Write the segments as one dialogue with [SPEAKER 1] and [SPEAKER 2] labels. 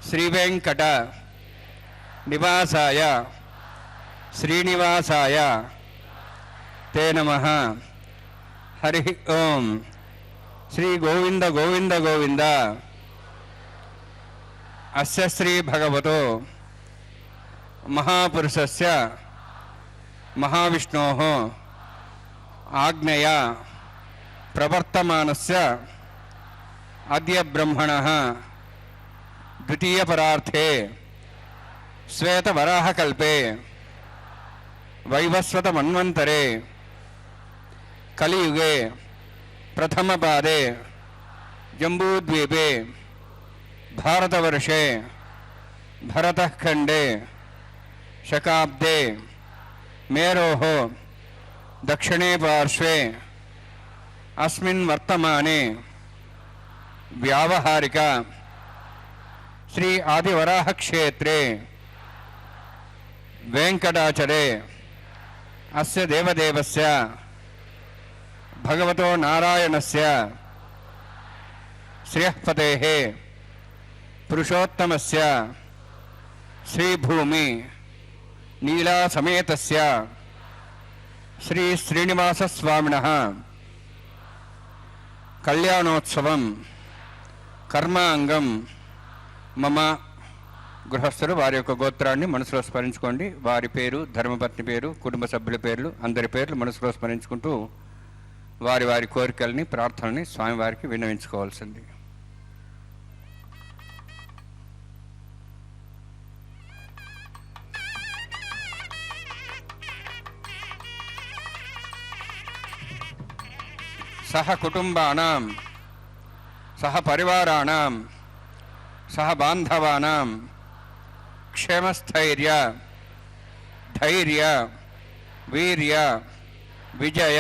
[SPEAKER 1] श्रीवेंकट निवासाय श्रीनिवासाय ते नमः। हरि ओम। श्री गोविंद गोविंद गोविंद। अस्य श्री भगवतो महापुरुषस्य महाविष्णोः आज्ञया प्रवर्तमानस्य अद्य ब्रह्मणः द्वितीय परार्थे श्वेतवराहकल्पे वैवस्वत मन्वन्तरे कलियुगे प्रथमपादे जम्बूद्वीपे भारतवर्षे भरतखण्डे शकाब्दे मेरोः दक्षिणे पार्श्वे अस्मिन् वर्तमाने व्यावहारिक श्री आदिवराह क्षेत्रे वेंकटाचले अस्य देवदेवस्य भगवतो नारायणस्य श्रियःपतेः पुरुषोत्तमस्य श्रीभूमि नीलासमेतस्य श्री श्रीनिवासस्वामिनः कल्याणोत्सवं कर्मांगं मम గృహస్థులు వారి యొక్క గోత్రాన్ని మనసులో స్మరించుకోండి. వారి పేరు, ధర్మపత్ని పేరు, కుటుంబ సభ్యుల పేర్లు, అందరి పేర్లు మనసులో స్మరించుకుంటూ వారి వారి కోరికల్ని, ప్రార్థనని స్వామివారికి విన్నవించుకోవాల్సింది. సహ కుటుంబానాం సహ పరివారాణాం సహ బాంధవానాం क्षेमस्थैर्य धैर्य वीर्य विजय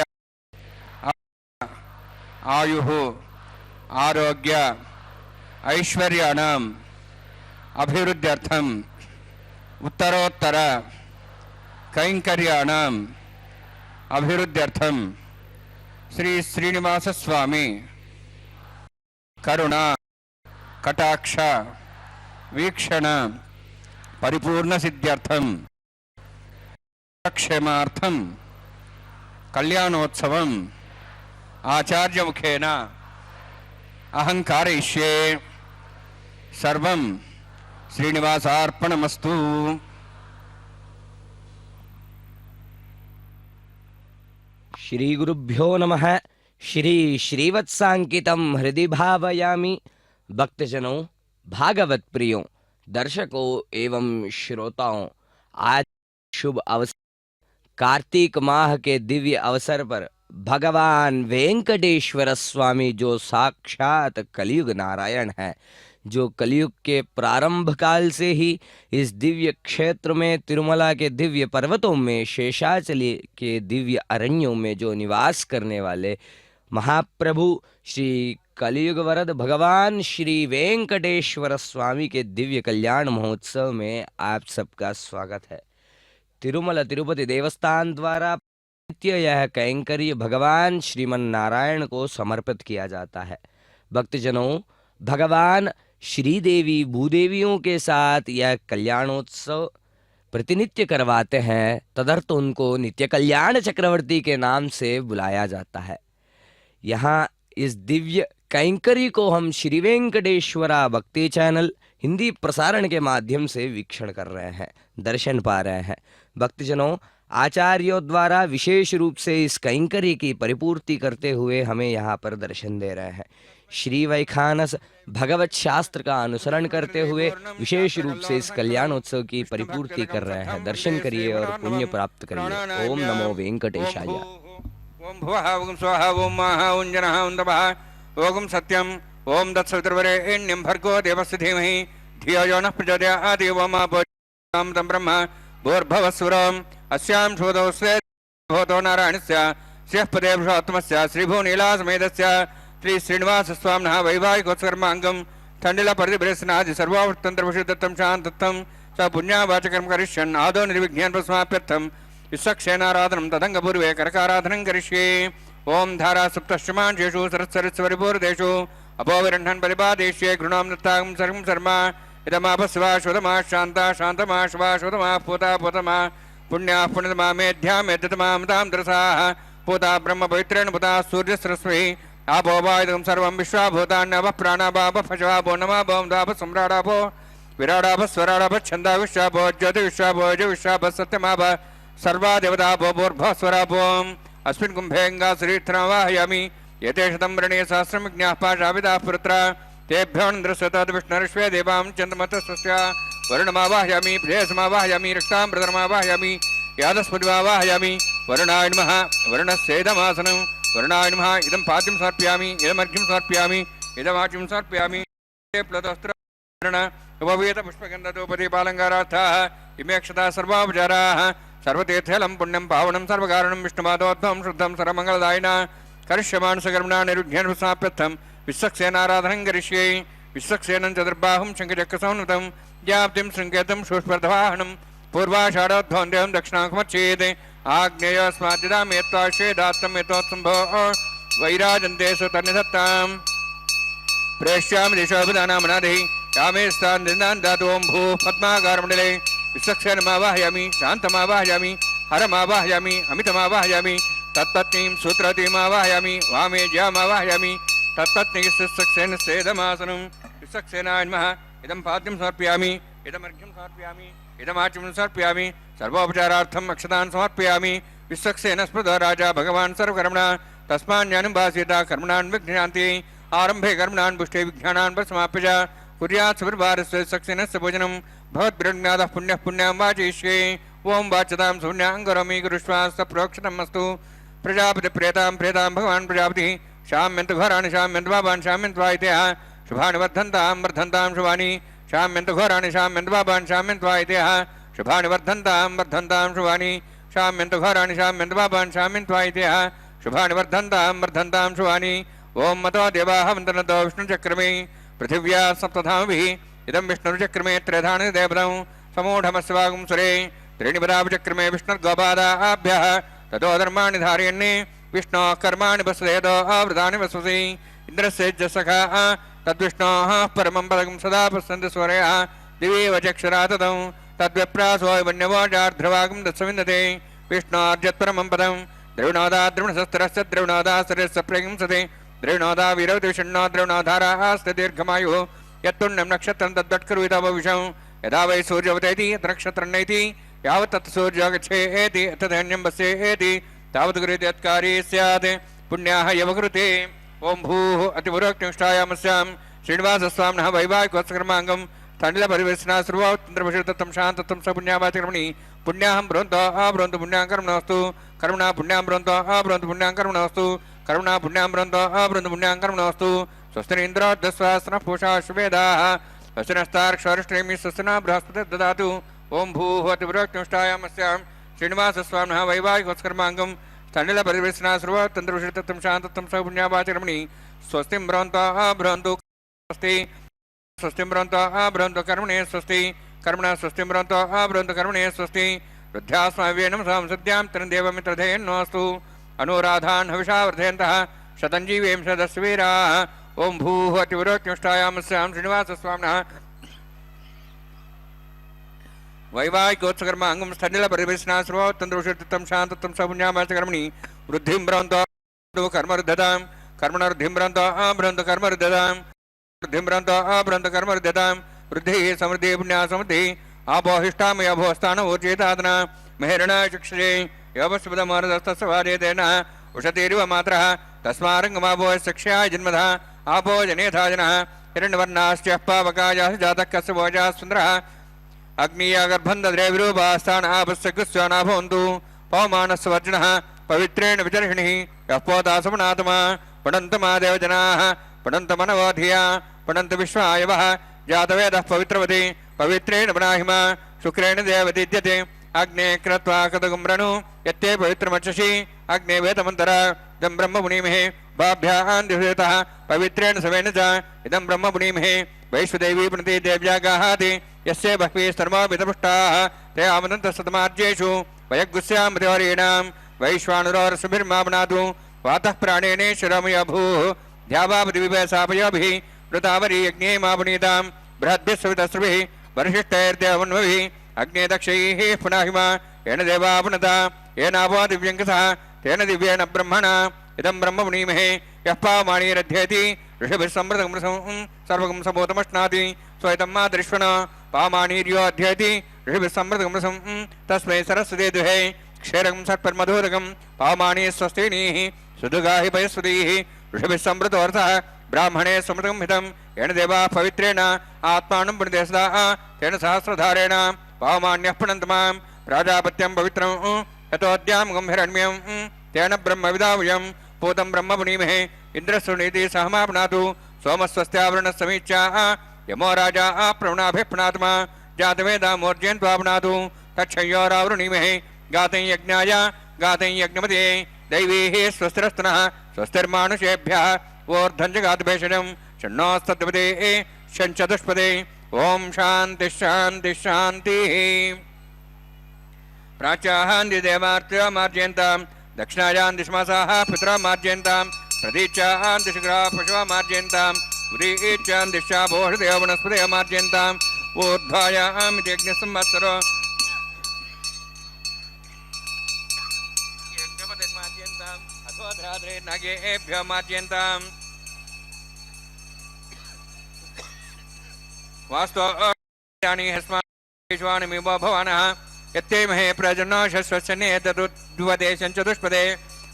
[SPEAKER 1] आयुः आरोग्य ऐश्वर्याणाम् अभिवृद्ध्यर्थम् उत्तरोत्तर कैंकर्याणाम् अभिवृद्ध्यर्थम् श्री श्रीनिवास स्वामी करुणा कटाक्ष वीक्षण परिपूर्ण सिद्ध्यर्थम क्षेमार्थम कल्याणोत्सवम आचार्य मुखेन अहं कारयिष्ये. सर्वं श्रीनिवासार्पणमस्तु.
[SPEAKER 2] श्री गुरुभ्यो नमः. श्री श्रीवत्सांकितं हृदि भावयामि. भक्तजनों, भागवत प्रियों, दर्शकों एवं श्रोताओं, आज शुभ अवसर कार्तिक माह के दिव्य अवसर पर भगवान वेंकटेश्वर स्वामी जो साक्षात कलयुग नारायण है, जो कलयुग के प्रारंभ काल से ही इस दिव्य क्षेत्र में, तिरुमला के दिव्य पर्वतों में, शेषाचली के दिव्य अरण्यों में जो निवास करने वाले महाप्रभु श्री कलयुग वरद भगवान श्री वेंकटेश्वर स्वामी के दिव्य कल्याण महोत्सव में आप सबका स्वागत है. तिरुमला तिरुपति देवस्थान द्वारा नित्य यह कैंकर्य भगवान श्रीमन नारायण को समर्पित किया जाता है. भक्तजनों, भगवान श्रीदेवी भूदेवियों के साथ यह कल्याणोत्सव प्रतिनित्य करवाते हैं, तदर्थ उनको नित्य कल्याण चक्रवर्ती के नाम से बुलाया जाता है. यहाँ इस दिव्य कैंकरी को हम श्री वेंकटेश्वरा भक्ति चैनल हिंदी प्रसारण के माध्यम से वीक्षण कर रहे हैं, दर्शन पा रहे हैं. भक्तजनों, आचार्यों द्वारा विशेष रूप से इस कैंकरी की परिपूर्ति करते हुए हमें यहाँ पर दर्शन दे रहे हैं. श्री वैखानस भगवत शास्त्र का अनुसरण करते हुए विशेष रूप से इस कल्याणोत्सव की परिपूर्ति कर रहे हैं. दर्शन करिए और पुण्य प्राप्त करिए. ओम नमो वेंकटेशाय.
[SPEAKER 1] ओम भुवः ओम स्वः ओम महः ओम जनः ओम तपः ओम सत्यम ओम दत्सवितुर्वरेण्यं भर्गो देवस्य धीमहि धियो यो नः प्रचोदयात्. ओम अपो तं ब्रह्म भूर्भुवस्सुरम् अस्यां शोधोऽस्य भवतो नारायणस्य श्रियःपते पुरुषोत्तमस्य श्रीभूनीलासमेतस्य श्री श्रीनिवासस्वामिनः वैवाहिकोत्सर्माङ्गं तण्डिलपरिधिभ्रेस्नादि सर्वावर्तन्त्रविषुद्धत्तं शान्तत्वं स पुण्यावाचकं करिष्यन् आदौ निर्विघ्नेन प्रस्माप्यर्थं विश्वक्षेनाराधनं तदङ्गपूर्वे करकाराधनं करिष्ये. ओम धारा सप्तश्चमांशेषु सरस्वरिपूर्देषु अपोविरण्हन् परिपादेष्ये गृणां दत्तां सर्वं शर्मा इदमापस्वा शोधमा शान्ता शान्तमा श्वा शोधमा पूता पूतमा पुण्याः पुण्यतमा मेध्या मेध्यतमा मतां दरसाः पूता ब्रह्म पवित्रेण पुता सूर्यसरस्वती आपो वायुदं सर्वं विश्वाभूतान्यवः प्राणाभावः पशवाभो नमाभो दाभ सम्राडाभो विराडाभ स्वराडाभ छन्दा विश्वाभो ज्योति विश्वाभो ज विश्वाभ सत्यमाभ सर्वा देवताभो भूर्भः स्वराभो. अस्मिन् कुम्भेऽङ्गाश्रीर्थ्रावाहयामि यते शतं वृणे सहस्रं विज्ञाः पाशाविदाः पुत्रा तेभ्यो नृस्वतद् विष्णुर्विश्वे देवां चन्द्रमतस्वस्य वरुणमावाहयामि प्रेयसमावाहयामि रक्ताम्बरमावाहयामि यादस्पतिमावाहयामि. वरुणाय नमः. वरुणस्येदमासनं. वरुणाय नमः. इदं पाद्यं समर्पयामि, इदमर्घ्यं समर्पयामि, इदमाच्यं समर्पयामि. प्लतस्त्र उपवीत पुष्पगन्धधूपदीपालङ्कारार्थाः इमे अक्षताः सर्वापचाराः. सर्वतीर्थलं पुण्यं पावनं सर्वकारणं विष्णुमाधोत्वं शुद्धं सर्वमङ्गलदायिना करिष्यमाणसकर्मणा निर्विघ्नेन समाप्यर्थं विश्वक्सेनाराधनं करिष्ये. विश्वक्सेनं चतुर्बाहुं शङ्खचक्रसंनुतं व्याप्तिं शृङ्केतं शूष्पर्धवाहनं पूर्वाषाढोद्भवन्देहं दक्षिणाङ्कमच्चेत् आग्नेयस्माद्यदामेत्वाश्वेदात्तमेतोत्सम्भो वैराजन्ते सुतन्निधत्ताम् प्रेष्यामि दिशोभिधानामनादिः यामे स्थान् निन्दान् दातु ओं भूः पद्माकारमण्डले विश्वक्सेनमावाहयामि शान्तमावाहयामि हरमावाहयामि अमितमावाहयामि तत्पत्नीं सूत्रवतीमावाहयामि वामे ज्यामावाहयामि तत्पत्नीः विश्वक्सेन सेदमासनं विश्वक्सेनाय नमः इदं पाद्यं समर्पयामि इदमर्घ्यं समर्पयामि इदमाचमनं समर्पयामि सर्वोपचारार्थम् अक्षतान् समर्पयामि विश्वक्सेन स्मृतो राजा भगवान् सर्वकर्मणा तस्मान्यानं भास्यता कर्मणान् विघ्नान्ति आरम्भे कर्मणान् पुष्टे विज्ञानान् समाप्य च कुर्यात् सुप्रभातस्य सक्सेनस्य भोजनं भवद्भिर्ज्ञातः पुण्यः पुण्यां वाचयिष्ये ओं वाच्यतां शून्यां करोमि गुरुश्वास प्रोक्षतम् अस्तु प्रजापति प्रेतां प्रेतां भगवान् प्रजापतिः शाम्यन्तु घोराणि शाम्यन्तु बाबान् शाम्यन्तु वायितेः शुभानि वर्धन्तां वर्धन्तां शुभानि शाम्यन्तु घोराणि शाम्यन्तु बाबान् शाम्यन्तु वायितेः शुभानि वर्धन्तां वर्धन्तां शुभानि शाम्यन्तु घोराणि शाम्यन्तु बाबान् शाम्यन्तु वायितेः शुभानि वर्धन्तां वर्धन्तां शुभानि ओं मतो देवाः वन्दनतो विष्णुचक्रमे पृथिव्या सप्तधामभिः इदं विष्णुचक्रमे त्रिधानि देवतं समूढमस्वागं सुरे त्रीणि पदाभिचक्रमे विष्णुर्गोपादाभ्यः ततो धर्माणि धारयन्ने विष्णोः कर्माणि वसुदेतो आवृतानि वसुसि इन्द्रस्य सखा तद्विष्णोः परमं पदं सदा पश्यन्ति सूरयः दिवि वचक्षुरा ततं तद्विप्रासो वन्यवोजार्ध्रवागं दत्सविन्दते विष्णोर्जत्परमं पदं द्रविणोदा द्रविणशस्त्रस्य द्रविणोदा शरीरस्य प्रगिंसते द्रविणोदा वीरवतिषण्णो द्रविणोधारास्ते दीर्घमायुः यत्तुण्यं नक्षत्रं तद्वट्करुविता भविष्यं यदा वै सूर्यवतेति यत् नक्षत्रं नैति यावत् तत् सूर्यो गच्छेति तदन्यं वस्येति तावत् कुरुते यत्कार्ये स्यात् पुण्याः यवकृते ओं भूः अतिपुरोक्तिष्ठायामस्यां श्रीनिवासस्वामिनः वैवाहिकोत्सकर्माङ्गं तण्डलपरिवेशना सर्वोत्तरभूषितं शान्तत्वं स पुण्यावाचकर्मणि पुण्याहं ब्रुवन्तो अब्रुवन्तु पुण्यां कर्मणोऽस्तु कर्मणा पुण्यां ब्रुवन्तो अब्रुवन्तु पुण्यां कर्मणोऽस्तु कर्मणा पुण्यां ब्रुवन्तो अब्रुवन्तु पुण्यां कर्मणोऽस्तु स्वस्तिरीन्द्रो दस्वास्नः पूषा शुभेदाः स्वस्तिनस्तार्क्षरिष्टेमि स्वस्तिना बृहस्पतिः ददातु ओं भूः अतिपुरोक्तिष्ठायामस्यां श्रीनिवासस्वामिनः वैवाहिकोत्सकर्माङ्गं तण्डलपरिवेशना सर्वोत्तरभूषितं शान्तत्वं स पुण्यावाचकर्मणि स्वस्तिं ब्रुवन्तो अब्रुवन्तु स्वस्ति स्वस्तिं ब्रुवन्तो अब्रुवन्तु कर्मणे स्वस्ति कर्मणा स्वस्तिं ब्रुवन्तो अब्रुवन्तु कर्मणे स्वस्ति वृद्ध्यास्माव्येनं संसद्यां तन्देवमित्रधेन्नोऽस्तु अनुराधान् हविषा वर्धयन्तः शतञ्जीवें सदस्वीराः ओं भूः अतिपुरोक्तिष्ठायामस्यां श्रीनिवासस्वामिनः वैवाहिकोत्सकर्माङ्गं स्थण्डलपरिवेशना सर्वोत्तरभूषितं शान्तत्वं स पुण्यावाचकर्मणि वृद्धिं ब्रुवन्तो कर्मरुद्धतां कर्मणवृद्धिं ब्रुवन्तो अब्रुवन्तु कर्मरुद्धतां वृद्धिं ब्रुवन्तो अब्रुवन्तु कर्मरुद्धतां वृद्धिः समृद्धिः पुण्या समृद्धिः आपोहिष्टामय भोस्तान ऊर्जेतादना मेहरणा चक्षुषे योपस्पदमानदस्तस्य वादेतेन उषतीरिव मात्रः तस्मारङ्गमाभो सक्ष्याय जन्मधः आपो जनेथा जनः हिरण्यवर्णाश्च पावकायाः जातः कस्य भोजाः सुन्दरः अग्नीयागर्भं दद्रे विरूपास्तान आपस्य गुस्वाना भवन्तु पवमानस्य वर्जनः पवित्रेण विचर्षिणिः यः पोतासमनात्मा पठन्तमा देवजनाः पठन्तमनवधिया पठन्त विश्वायवः जातवेदः पवित्रवति पवित्रेण बनाहिमा शुक्रेण देवदीद्यते अग्ने कृत्वा कदगुम्रणु यत्ते पवित्रमर्चसि अग्ने वेदमन्तर इदं ब्रह्म पुनीमहे भाभ्यान् दिवसेतः पवित्रेण सवेन च इदं ब्रह्म पुनीमहे वैश्वदेवी प्रणति देव्या गाहाति यस्य बह्वीः सर्वविदपुष्टाः ते आमदन्तस्तमार्जेषु वयगुस्यामतिवर्येणां वैश्वानुरोरसुभिर्मापनातु वातः प्राणेनेश्वरमय भूः ध्यावापतिविभयसापयोभिः वृतावरी यज्ञे मापुनीतां बृहद्भिः सवितस्रुभिः वरिष्ठैर्देवन्वभिः अग्ने दक्षैः पुनाहिमा येन देवा पुनता येनापो दिव्यङ्कसः तेन दिव्येन ब्रह्मणा इदं ब्रह्म पुनीमहे यः पावमाणीरध्येति ऋषिभिः समृतं सर्वगं समोतमश्नाति स्वयं मातरिष्वण पावमाणीर्यो अध्येति ऋषिभिः समृतं तस्मै सरस्वती दुहे क्षीरं सत्परमधोदकं पावमाणी स्वस्तिनीः सुदुगाहि पयस्वतीः ऋषिभिः समृतोऽर्थः ब्राह्मणे समृतं हितं येन देवाः पवित्रेण आत्मानं पुण्यते सदा तेन सहस्रधारेण पावमान्यः पुनन्तमां प्राजापत्यं पवित्रं यतोऽद्यां गम्भीरण्यं तेन ब्रह्मविदावयं पूतं ब्रह्म पुनीमहे इन्द्रस्वनीति सहमापनातु सोमस्वस्त्यावरणसमीक्षा यमो राजा प्रवणाभिः पुनात्मा जातवेदामोर्जयन्त्वापनातु तच्छयोरावृणीमहे गातं यज्ञाय गातं यज्ञमते दैवीः स्वस्तिरस्तनः स्वस्तिर्मानुषेभ्यः ऊर्ध्वञ्जगातभेषजं षण्णोस्तद्वपदे षञ्चतुष्पदे ओं शान्तिः शान्तिः शान्तिः प्राच्यान् दिदेवार्त्य मार्जयन्तां दक्षिणायान् दिशमासाः पितरा मार्जयन्तां प्रतीच्यान् दिशग्रहा पशुवा मार्जयन्तां उदीच्यान् दिशा भोषदय वनस्पतय मार्जयन्ताम् ऊर्ध्वायाम् यज्ञसंवत्सरो मार्जयन्ताम् अथोधराद्रे नागेभ्यो मार्जयन्ताम् वास्तु हस्मानिमिव भवानः यत्ते महे प्रजनो शश्वशने तदुद्वदेशं चतुष्पदे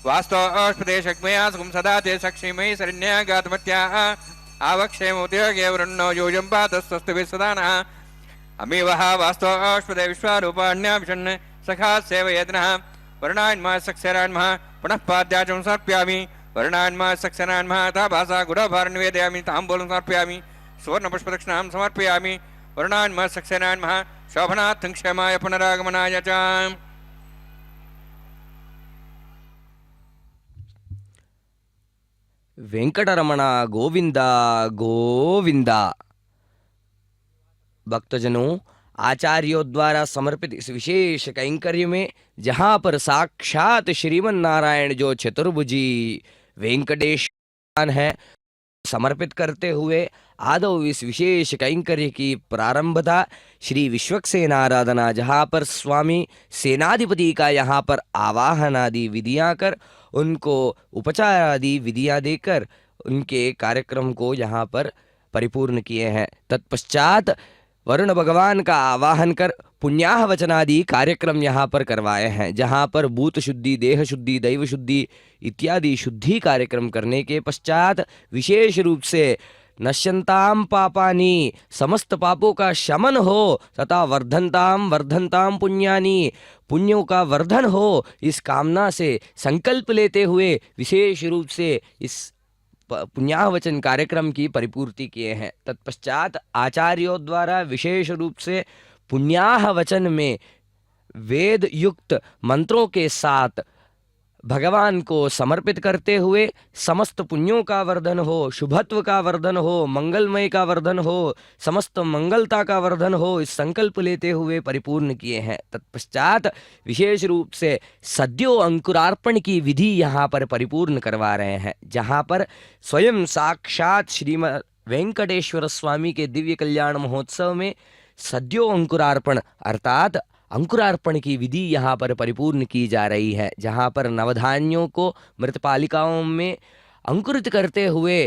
[SPEAKER 1] वास्तो अष्पदे शक्मया सुखं सदा ते सक्षिमयि शरण्या गातमत्याः आवक्षेमोद्योगे वृन्नो योजं पातस्तस्तु विसदानः अमीवः वास्तो अष्पदे विश्वारूपाण्या विषण् सखा सेवयेतनः वर्णान्मा सक्सेरान्मः पुनः पाद्याचं समर्पयामि वर्णान्मा सक्सेरान्मः ताभासा गुडभार निवेदयामि ताम्बूलं समर्पयामि सुवर्णपुष्पदक्षिणां समर्पयामि वर्णान्मः सक्सेनान्मः शोभनार्थं क्षेमाय पुनरागमनाय च
[SPEAKER 2] वेंकटरमण गोविंदा गोविंदा। भक्तजनों, आचार्यों द्वारा समर्पित इस विशेष कैंकर्य में जहाँ पर साक्षात श्रीमन नारायण जो चतुर्भुजी वेंकटेश है, समर्पित करते हुए आदौ इस विशेष कैंकर्य की प्रारंभता श्री विश्वक्सेन आराधना, जहाँ पर स्वामी सेनाधिपति का यहाँ पर आवाहन आदि विधियाँ कर उनको उपचार आदि विधियाँ देकर उनके कार्यक्रम को यहाँ पर परिपूर्ण किए हैं। तत्पश्चात वरुण भगवान का आवाहन कर पुण्याह वचनादि कार्यक्रम यहाँ पर करवाए हैं, जहाँ पर भूत शुद्धि, देह शुद्धि, दैव शुद्धि इत्यादि शुद्धि कार्यक्रम करने के पश्चात विशेष रूप से नश्यंताम पापानि, समस्त पापों का शमन हो तथा वर्धनताम वर्धनताम पुण्यानि, पुण्यों का वर्धन हो, इस कामना से संकल्प लेते हुए विशेष रूप से इस पुण्याहवचन कार्यक्रम की परिपूर्ति किए हैं। तत्पश्चात आचार्यों द्वारा विशेष रूप से पुण्याहवचन में वेद युक्त मंत्रों के साथ भगवान को समर्पित करते हुए समस्त पुण्यों का वर्धन हो, शुभत्व का वर्धन हो, मंगलमय का वर्धन हो, समस्त मंगलता का वर्धन हो, इस संकल्प लेते हुए परिपूर्ण किए हैं। तत्पश्चात विशेष रूप से सद्यो अंकुरार्पण की विधि यहाँ पर परिपूर्ण करवा रहे हैं, जहाँ पर स्वयं साक्षात श्रीमद् वेंकटेश्वर स्वामी के दिव्य कल्याण महोत्सव में सद्यो अंकुरार्पण अर्थात अंकुरार्पण की विधि यहाँ पर परिपूर्ण की जा रही है, जहाँ पर नवधान्यों को मृतपालिकाओं में अंकुरित करते हुए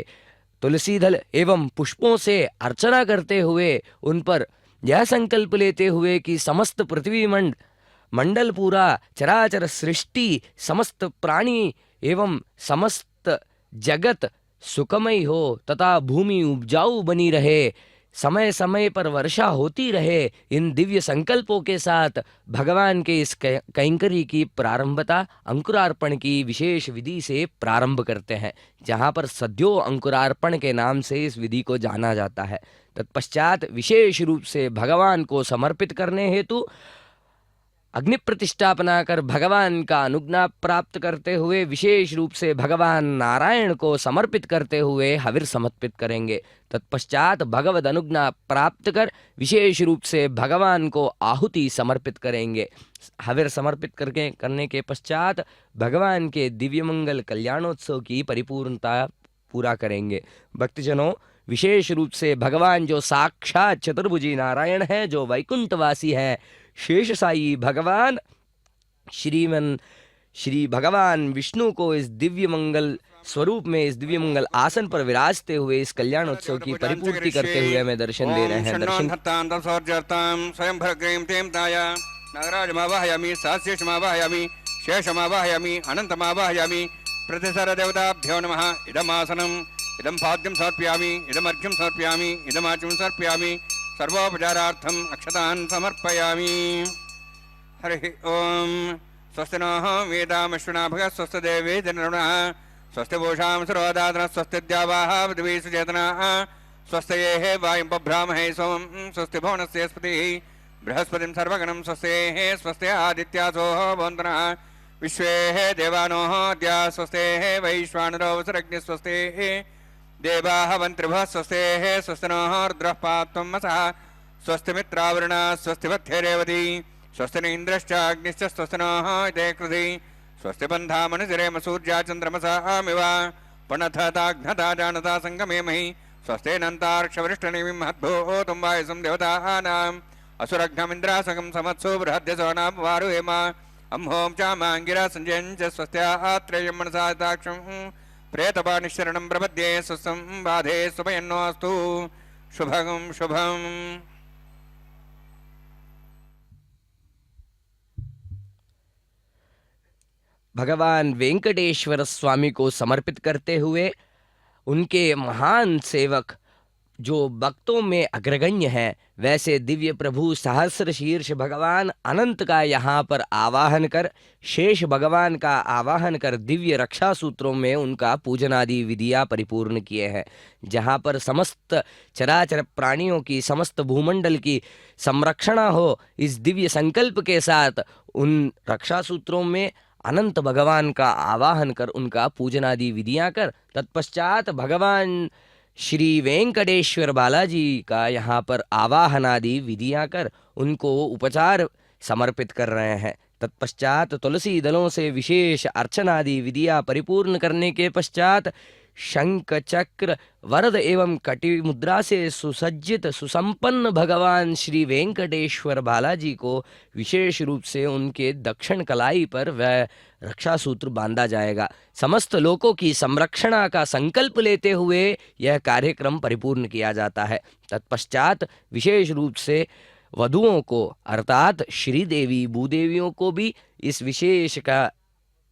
[SPEAKER 2] तुलसी दल एवं पुष्पों से अर्चना करते हुए उन पर यह संकल्प लेते हुए कि समस्त पृथ्वी मंडल पूरा चराचर सृष्टि, समस्त प्राणी एवं समस्त जगत सुखमय हो तथा भूमि उपजाऊ बनी रहे, समय समय पर वर्षा होती रहे, इन दिव्य संकल्पों के साथ भगवान के इस कैंकरी की प्रारंभता अंकुरार्पण की विशेष विधि से प्रारंभ करते हैं, जहाँ पर सद्यो अंकुरार्पण के नाम से इस विधि को जाना जाता है। तत्पश्चात विशेष रूप से भगवान को समर्पित करने हेतु अग्नि प्रतिष्ठापना कर भगवान का अनुज्ञा प्राप्त करते हुए विशेष रूप से भगवान नारायण को समर्पित करते हुए हविर समर्पित करेंगे। तत्पश्चात भगवद अनुज्ञा प्राप्त कर विशेष रूप से भगवान को आहुति समर्पित करेंगे। हविर समर्पित करने के पश्चात भगवान के दिव्य मंगल कल्याणोत्सव की परिपूर्णता पूरा करेंगे। भक्तजनों, विशेष रूप से भगवान जो साक्षात चतुर्भुजी नारायण है, जो वैकुंठवासी है, शेष साई भगवान श्री भगवान विष्णु को इस दिव्य मंगल स्वरूप में, इस दिव्य मंगल आसन पर विराजते हुए इस कल्याणोत्सव की परिपूर्ति करते हुए हमें दर्शन दे रहे हैं। दर्शन
[SPEAKER 1] स्वयं भरग्रीं तें ताया नागराजमावाहयामि, सास्येषमावाहयामि, शेषमावाहयामि, अनन्तमावाहयामि। प्रतिसर देवताभ्यो नमः। इदमासनम् इदं पाद्यं समर्पयामि, इदमर्घ्यं समर्पयामि, इदमाचुं समर्पयामि, सर्वोपचारार्थम् अक्षतान् समर्पयामि। हरिः ओम। स्वस्ति नः वेदामश्विना भगः, स्वस्ति देवे जनरुणः, स्वस्ति पूषां सर्वदातनः, स्वस्ति द्यावाः पृथिवी सुचेतनाः, स्वस्ति ये वायुं बभ्रामहे सोमं, स्वस्ति भुवनस्य स्पतिः बृहस्पतिं सर्वगणं स्वस्तेः, स्वस्ति आदित्यासो भवन्तनः, विश्वे देवानोः अद्या स्वस्तेः, वैश्वानरो वसुरग्निः स्वस्तेः, देवाः वन्त्रिभः स्वस्तेः, स्वस्ति नः रुद्रः पात्वं मसः, स्वस्ति मित्रावरुणः, स्वस्ति वत्थे रेवती, स्वस्ति न इंद्रश्चाग्निश्च स्वस्ति नः इते कृधि स्वस्ति बन्धा मनसिरेम सूर्या चन्द्रमसामिव पणथताघ्नता जानता संगमे महि स्वस्तेनन्तार्क्षवृष्टनिमिं महद्भूतं वायुसं देवतानाम् असुरघ्नमिन्द्रासकं समत्सु बृहद्यसो नाम वारुहेम अम्हों चामाङ्गिरा सञ्जयं च स्वस्त्यात्रेयं मनसा ताक्षं प्रेतपानिशरणं प्रपद्ये स्वस्तं बाधे सुभयन्नोऽस्तु शुभं शुभम्।
[SPEAKER 2] भगवान वेंकटेश्वर स्वामी को समर्पित करते हुए उनके महान सेवक जो भक्तों में अग्रगण्य है, वैसे दिव्य प्रभु सहस्र शीर्ष भगवान अनंत का यहाँ पर आवाहन कर, शेष भगवान का आवाहन कर दिव्य रक्षा सूत्रों में उनका पूजन आदि विधियाँ परिपूर्ण किए हैं। जहाँ पर समस्त चराचर प्राणियों की, समस्त भूमंडल की संरक्षण हो, इस दिव्य संकल्प के साथ उन रक्षा सूत्रों में अनंत भगवान का आवाहन कर उनका पूजन आदि विधियाँ कर, तत्पश्चात भगवान श्री वेंकटेश्वर बालाजी का यहाँ पर आवाहन आदि विधियाँ कर उनको उपचार समर्पित कर रहे हैं। तत्पश्चात तुलसी दलों से विशेष अर्चनादि विधियाँ परिपूर्ण करने के पश्चात शंख चक्र वरद एवं कटी मुद्रा से सुसज्जित सुसंपन्न भगवान श्री वेंकटेश्वर बालाजी को विशेष रूप से उनके दक्षिण कलाई पर वह रक्षा सूत्र बांधा जाएगा। समस्त लोकों की संरक्षणा का संकल्प लेते हुए यह कार्यक्रम परिपूर्ण किया जाता है। तत्पश्चात विशेष रूप से वधुओं को अर्थात श्रीदेवी भूदेवियों को भी इस विशेष का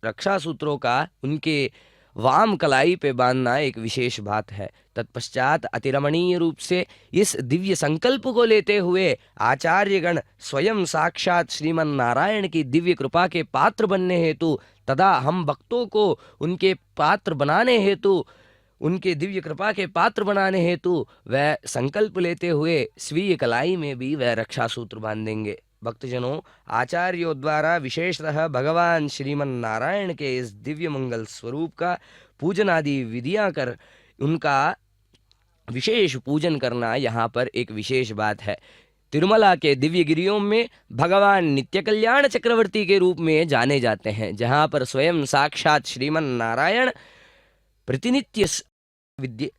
[SPEAKER 2] रक्षा सूत्रों का उनके वाम कलाई पे बांधना एक विशेष बात है। तत्पश्चात अतिरमणीय रूप से इस दिव्य संकल्प को लेते हुए आचार्यगण स्वयं साक्षात श्रीमन नारायण की दिव्य कृपा के पात्र बनने हेतु तथा हम भक्तों को उनके पात्र बनाने हेतु, उनके दिव्य कृपा के पात्र बनाने हेतु वह संकल्प लेते हुए स्वीय कलाई में भी वह रक्षा सूत्र बांधेंगे। भक्तजनों, आचार्यों द्वारा विशेषतः भगवान श्रीमन नारायण के इस दिव्य मंगल स्वरूप का पूजन आदि विधियां कर उनका विशेष पूजन करना यहाँ पर एक विशेष बात है। तिरुमला के दिव्य गिरियों में भगवान नित्य कल्याण चक्रवर्ती के रूप में जाने जाते हैं, जहाँ पर स्वयं साक्षात श्रीमन नारायण प्रतिनित्य विद्य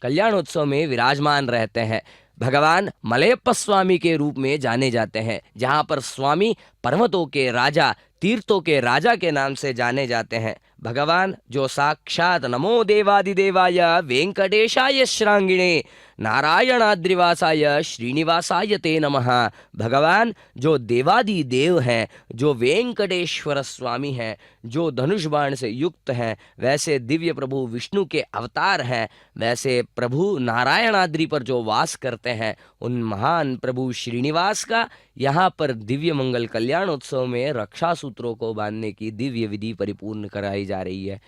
[SPEAKER 2] कल्याणोत्सव में विराजमान रहते हैं। भगवान मलयप्पा स्वामी के रूप में जाने जाते हैं, जहाँ पर स्वामी पर्वतों के राजा, तीर्थों के राजा के नाम से जाने जाते हैं। भगवान जो साक्षात नमो देवादिदेवाय वेंकटेशाय श्रांगिणे नारायणाद्रिवासाय श्रीनिवासाय ते नमः, भगवान जो देवादि देव हैं, जो वेंकटेश्वर स्वामी हैं, जो धनुष बाण से युक्त हैं, वैसे दिव्य प्रभु विष्णु के अवतार हैं, वैसे प्रभु नारायणाद्रि पर जो वास करते हैं, उन महान प्रभु श्रीनिवास का यहाँ पर दिव्य मंगल कल्याणोत्सव में रक्षा सूत्रों को बांधने की दिव्य विधि परिपूर्ण कराई जा रही है।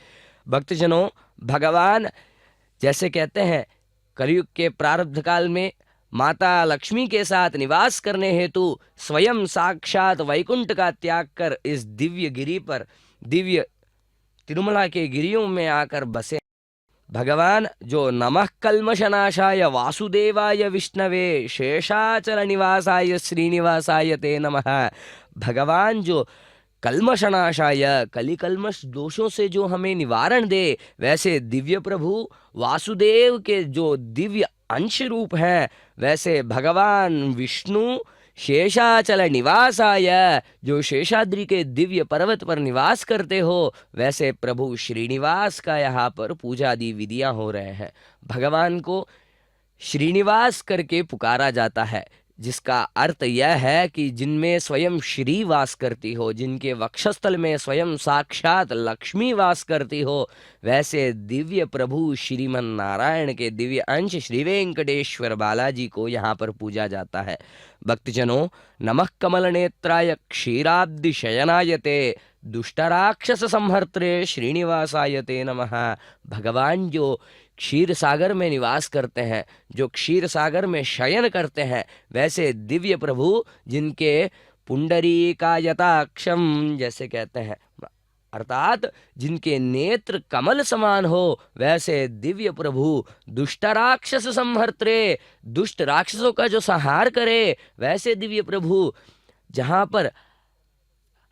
[SPEAKER 2] भक्तजनों, भगवान जैसे कहते हैं कलयुग के प्रारब्ध काल में माता लक्ष्मी के साथ निवास करने हेतु स्वयं साक्षात वैकुंठ का त्याग कर इस दिव्य गिरि पर, दिव्य तिरुमला के गिरियों में आकर बसे। भगवान जो नमः कल्मषनाशाय वासुदेवाय विष्णवे शेषाचल निवासाय श्रीनिवासाय ते नमः, भगवान जो कल्मषनाशाय कलिकल्मष दोषों से जो हमें निवारण दे, वैसे दिव्य प्रभु वासुदेव के जो दिव्य अंश रूप हैं, वैसे भगवान विष्णु शेषाचल निवासाय जो शेषाद्रि के दिव्य पर्वत पर निवास करते हो, वैसे प्रभु श्रीनिवास का यहाँ पर पूजादि विधियाँ हो रहे हैं। भगवान को श्रीनिवास करके पुकारा जाता है, जिसका अर्थ यह है कि जिनमें स्वयं श्री वास करती हो, जिनके वक्षस्थल में स्वयं साक्षात लक्ष्मी वास करती हो, वैसे दिव्य प्रभु श्रीमन नारायण के दिव्य अंश श्री वेंकटेश्वर बालाजी को यहाँ पर पूजा जाता है। भक्तजनों, नमः कमल नेत्राय क्षीराब्धि शयनाय ते दुष्टराक्षस संहर्त्रे श्रीनिवासाय ते नमः, भगवान जो क्षीर सागर में निवास करते हैं, जो क्षीर सागर में शयन करते हैं, वैसे दिव्य प्रभु जिनके पुंडरीकायताक्षम जैसे कहते हैं अर्थात जिनके नेत्र कमल समान हो वैसे दिव्य प्रभु। दुष्ट राक्षस संहर्त्रे, दुष्ट राक्षसों का जो संहार करे वैसे दिव्य प्रभु। जहां पर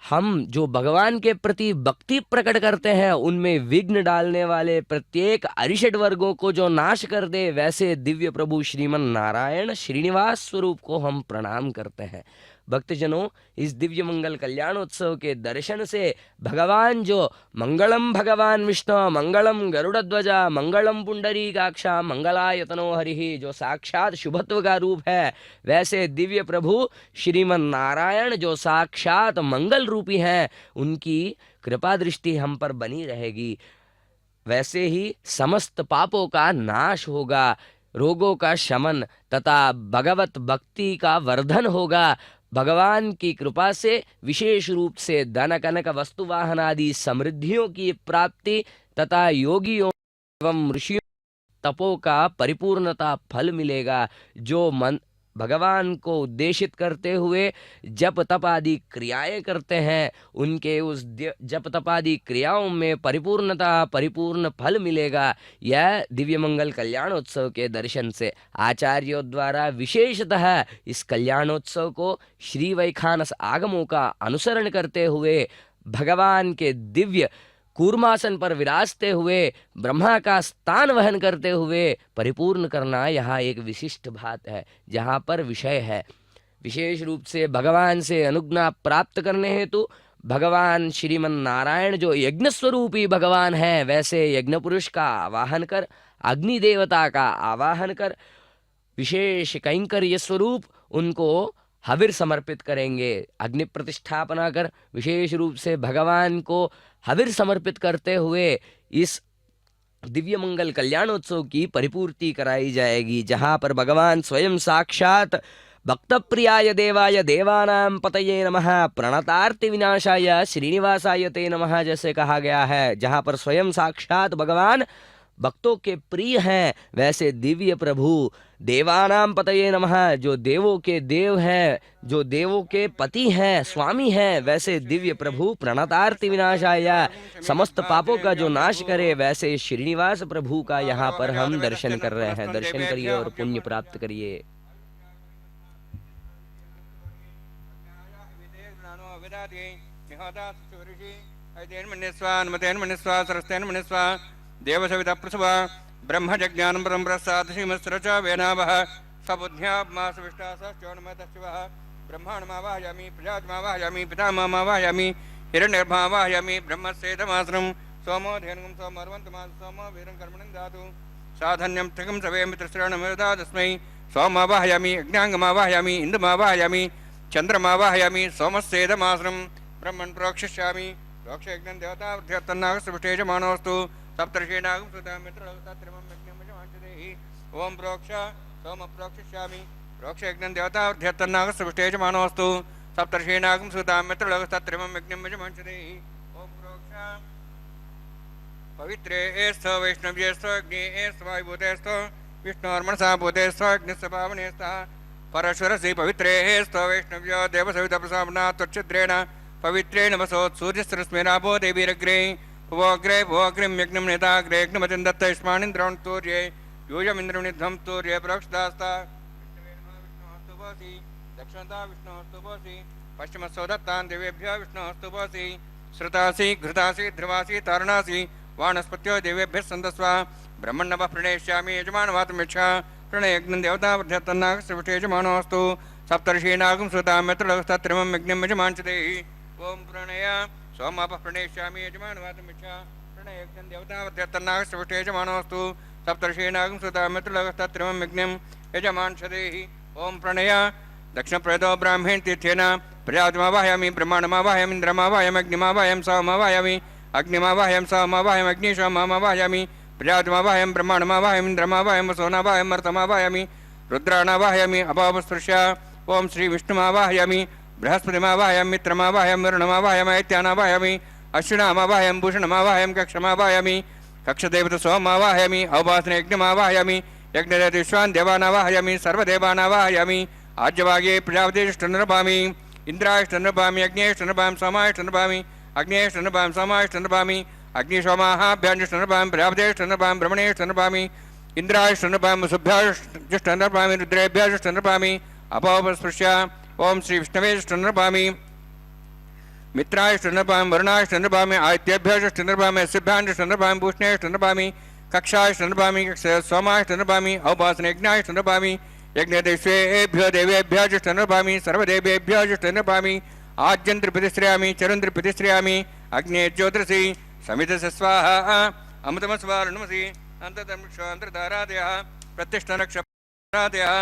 [SPEAKER 2] हम जो भगवान के प्रति भक्ति प्रकट करते हैं उनमें विघ्न डालने वाले प्रत्येक अरिषड वर्गों को जो नाश कर दे वैसे दिव्य प्रभु श्रीमन नारायण श्रीनिवास स्वरूप को हम प्रणाम करते हैं। भक्तजनों, इस दिव्य मंगल कल्याणोत्सव के दर्शन से भगवान जो मंगलम भगवान विष्णु मंगलम गरुड़ध्वजा मंगलम पुंडरीकाक्षा मंगलायतनो हरिहि जो साक्षात शुभत्व का रूप है, वैसे दिव्य प्रभु श्रीमन नारायण जो साक्षात मंगल रूपी हैं, उनकी कृपा दृष्टि हम पर बनी रहेगी। वैसे ही समस्त पापों का नाश होगा, रोगों का शमन तथा भगवत भक्ति का वर्धन होगा। भगवान की कृपा से विशेष रूप से धन कनक वस्तु वाहन आदि समृद्धियों की प्राप्ति तथा योगियों एवं ऋषियों तपों का परिपूर्णता फल मिलेगा। जो मन भगवान को उद्देशित करते हुए जप तप आदि क्रियाएं करते हैं, उनके उस जप तप आदि क्रियाओं में परिपूर्णता मार्ग फल मिलेगा। यह दिव्य मंगल कल्याणोत्सव के दर्शन से आचार्यों द्वारा विशेषतः इस कल्याणोत्सव को श्री वैखानस आगमों का अनुसरण करते हुए भगवान के दिव्य कूर्मासन पर विराजते हुए ब्रह्मा का स्थान वहन करते हुए परिपूर्ण करना यहाँ एक विशिष्ट बात है। जहाँ पर विषय है विशेष रूप से भगवान से अनुज्ञा प्राप्त करने हेतु भगवान श्रीमन नारायण जो यज्ञ स्वरूपी भगवान है, वैसे यज्ञ पुरुष का आवाहन कर, अग्नि देवता का आवाहन कर, विशेष कैंकर्य स्वरूप उनको हविर समर्पित करेंगे। अग्नि प्रतिष्ठापना कर विशेष रूप से भगवान को हविर समर्पित करते हुए इस दिव्य मंगल कल्याणोत्सव की परिपूर्ति कराई जाएगी, जहां पर भगवान स्वयं साक्षात भक्त प्रियाय देवाय देवानां पतये नमः प्रणतार्ति विनाशाय श्रीनिवासाय ते नमः जैसे कहा गया है, जहां पर स्वयं साक्षात भगवान भक्तों के प्रिय हैं, वैसे दिव्य प्रभु देवानां पतये नमः जो देवों के देव हैं, जो देवों के पति हैं, स्वामी हैं, वैसे दिव्य प्रभु प्रणतार्ति विनाशाय समस्त पापों का जो नाश करे, वैसे श्रीनिवास प्रभु का यहाँ पर हम दर्शन कर रहे हैं। दर्शन करिए और पुण्य प्राप्त करिए।
[SPEAKER 1] देवसविता प्रसवा ब्रह्मज्ञानं परं प्रसाद श्रीमत्सरच वेनावः सबुद्ध्यात्मासविष्टासश्चोन्मतशिवः ब्रह्माण्डमावाहयामि प्रजात्मावाहयामि पितामहमावाहयामि हिरण्यगर्भावाहयामि ब्रह्मस्येदमासनं सोमो धेनुं सोमर्वन्तमास सोमो वीरं कर्मणं दातु साधन्यं त्रिकं सवे मित्रश्रवणमेदादस्मै सोमावाहयामि अज्ञाङ्गमावाहयामि इन्दुमावाहयामि चन्द्रमावाहयामि सोमस्येदमासनं ब्रह्मन् प्रोक्षिष्यामि प्रोक्षयज्ञं देवतावृद्ध्यत्तन्नागस्सुष्टेजमानोऽस्तु सप्तर्षीणागं सुतामित्रलगतात्रिमं यज्ञमजमाञ्चदेहि ओम प्रोक्ष सोम प्रोक्षिष्यामि प्रोक्षयज्ञं देवतावृद्ध्यत्तन्नागस्सुष्टेजमानोऽस्तु सप्तर्षीणागं सुतामित्रलगतात्रिमं यज्ञमजमाञ्चदेहि ओम प्रोक्ष पवित्रे एस्थ वैष्णव्येस्थ अग्निएस्थ वायुभूतेस्थ विष्णोर्मनसा भूतेस्थ अग्निस्थ पावनेस्थ परशुरसि पवित्रे एस्थ वैष्णव्यो देवसविता प्रसाम्ना त्वच्छिद्रेण पवित्रेण वसोत् सूर्यस्रस्मेनाभो देवीरग्रे भुवोग्रे भुवोग्रिं यज्ञं नेताग्रे यज्ञमतिं दत्तयष्मानिन्द्रं तूर्ये यूयमिन्द्रनिध्वं तूर्ये प्रोक्षदास्ता विष्णुस्तु भवसि दक्षिणता विष्णुस्तु भवसि पश्चिमस्तु दत्तान् देवेभ्यः विष्णुस्तु भवसि श्रुतासि घृतासि ध्रुवासि तारणासि वानस्पत्यो देवेभ्यः सन्दस्वा ब्रह्मण्णवः प्रणेष्यामि यजमानवातमिच्छा प्रणयज्ञं देवतावृद्ध्यत्तन्नागस्य यजमानोऽस्तु सप्तर्षीणागं सुतामित्रलगस्तत्रिमं यज्ञं यजमाञ्चदेहि ओम प्रणय सोमापः प्रणेष्यामि यजमानवातमिच्छा प्रणयज्ञं देवतावृद्ध्यत्तन्नागस्य यजमानोऽस्तु सप्तर्षीणागं सुतामित्रलगस्तत्रिमं यज्ञं यजमाञ्चदेहि ओम प्रणय दक्षिणप्रदो ब्राह्मण तीर्थेन प्रजापतिमावाहयामि ब्रह्माण्डमावाहयामि इन्द्रमावाहयामि अग्निमावाहयामि सोममावाहयामि अग्निमावाहयामि सोममावाहयामि अग्निशोममावाहयामि प्रजापतिमावाहयामि ब्रह्माण्डमावाहयामि इन्द्रमावाहयामि वसोनावाहयामि मर्तमावाहयामि रुद्राणावाहयामि अपावस्पृश्य ओम श्री विष्णुमावाहयामि बृहस्पतिमावाहयामि मित्रमावाहयामि वरुणमावाहयामि ऐत्यानावाहयामि अश्विनामावाहयामि भूषणमावाहयामि कक्षमावाहयामि कक्षदेवता सोममावाहयामि अवभासने यज्ञमावाहयामि यज्ञदेवतान् देवानावाहयामि सर्वदेवानावाहयामि आज्यभागे प्रजापतिष्ठनृभामि इन्द्राष्टनृभामि यज्ञेष्टनृभामि सोमाष्टनृभामि अग्नेष्टनपां सोमाष्टनपामि अग्निशोमाहाभ्याञ्जुष्टनपां प्रजापतेष्टनपां ब्रह्मणेष्टनपामि इंद्राष्टनपां सुभ्याष्टनपामि रुद्रेभ्याष्टनपामि अपोपस्पृश्य ओम श्री विष्णवेष्टनपामि मित्राष्टनपां वरुणाष्टनपामि आदित्यभ्याष्टनपामि सिद्धाष्टनपां भूषणेष्टनपामि कक्षाष्टनपामि सोमाष्टनपामि औपासनयज्ञाष्टनपामि यज्ञदेवेभ्यो देवेभ्याष्टनपामि सर्वदेवेभ्याष्टनपामि आज्यन्त्रिप्रतिश्रयामि चरुन्त्रिप्रतिश्रयामि अग्ने ज्योतिषि समितस्य स्वाहा अमृतमस्वारुणमसि अन्तर्धारादयः प्रतिष्ठनक्षरादयः